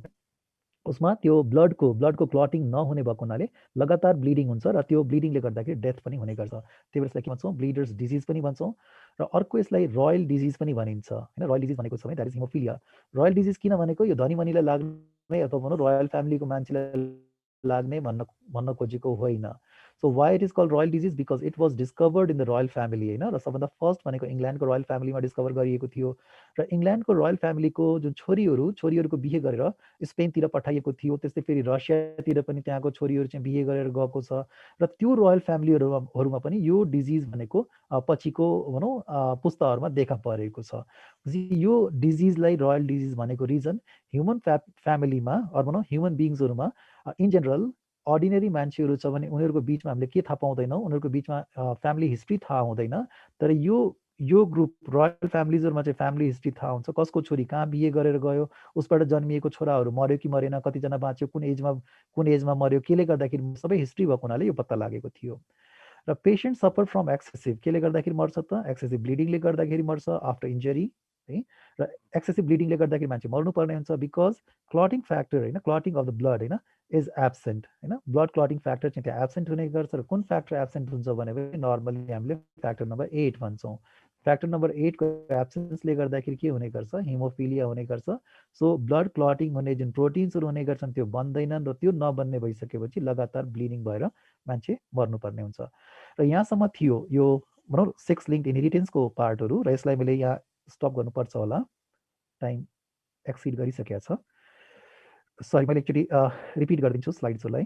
उसमा त्यो ब्लडको क्लटिङ नहुने भएको हुनाले लगातार ब्लिडिङ हुन्छ, र त्यो ब्लिडिङले गर्दाखेरि डेथ पनि हुने गर्छ। त्यही भएर यसलाई के भन्छौँ, ब्लिडर्स डिजिज पनि भन्छौँ। र अर्को यसलाई रोयल डिजिज पनि भनिन्छ होइन। रोयल डिजिज भनेको छ भने that is haemophilia. Royal disease किन भनेको, यो धनी मनीलाई लाग्ने अथवा भनौँ रोयल फ्यामिलीको मान्छेलाई लाग्ने भन्न खोजेको होइन। So why it is called royal disease, because it was discovered in the royal family होइन। र सबभन्दा फर्स्ट भनेको इङ्ल्यान्डको रोयल फ्यामिलीमा डिस्कभर गरिएको थियो, र इङ्ल्यान्डको रोयल फ्यामिलीको जुन छोरीहरूको बिहे गरेर स्पेनतिर पठाइएको थियो, त्यस्तै फेरि रसियातिर पनि त्यहाँको छोरीहरू चाहिँ बिहे गरेर गएको छ, र त्यो रोयल फ्यामिलीहरूमा पनि यो डिजिज भनेको पछिको भनौँ पुस्ताहरूमा देखा परेको छ। यो डिजिजलाई रोयल डिजिज भनेको रिजन ह्युमन फ्यामिलीमा अरू भनौँ ह्युमन बिङ्सहरूमा इन जेनरल अर्डिनेरी मान्छेहरू छ भने उनीहरूको बिचमा हामीले के थाहा पाउँदैनौँ, उनीहरूको बिचमा फ्यामिली हिस्ट्री थाहा हुँदैन। तर यो ग्रुप रोयल फ्यामिलीजहरूमा चाहिँ फ्यामिली हिस्ट्री थाहा हुन्छ, कसको छोरी कहाँ बिहे गरेर गयो, उसबाट जन्मिएको छोराहरू मऱ्यो कि मरेन, कतिजना बाँच्यो, कुन एजमा मऱ्यो, केले गर्दाखेरि सबै हिस्ट्री भएको हुनाले यो पत्ता लागेको थियो। र पेसेन्ट सफर फ्रम एक्सेसिभ, केले गर्दाखेरि मर्छ त, एक्सेसिभ ब्लिडिङले गर्दाखेरि मर्छ आफ्टर इन्जरी है। र एक्सेसिभ ब्लिडिङले गर्दाखेरि मान्छे मर्नुपर्ने हुन्छ, बिकज क्लटिङ फ्याक्टर होइन, क्लटिङ अफ द ब्लड होइन इज एब्सेन्ट होइन। ब्लड क्लटिङ फ्याक्टर चाहिँ त्यहाँ एब्सेन्ट हुने गर्छ। र कुन फ्याक्टर एब्सेन्ट हुन्छ भने नर्मली हामीले फ्याक्टर नम्बर 8 भन्छौँ। फ्याक्टर नम्बर 8को एब्सेन्सले गर्दाखेरि के हुने गर्छ, हिमोफिलिया हुने गर्छ। सो ब्लड क्लटिङ हुने जुन प्रोटिन्सहरू हुने गर्छन् त्यो बन्दैनन्, र त्यो नबन्ने भइसकेपछि लगातार ब्लिडिङ भएर मान्छे मर्नुपर्ने हुन्छ। र यहाँसम्म थियो यो भनौँ सेक्स लिङ्क्ड इनहेरिटेन्सको पार्टहरू, र यसलाई मैले यहाँ स्टप गर्नुपर्छ होला, टाइम एक्सिड गरिसकेको छ। सरी मैले एकचोटि रिपिट गरिदिन्छु स्लाइड्सहरूलाई।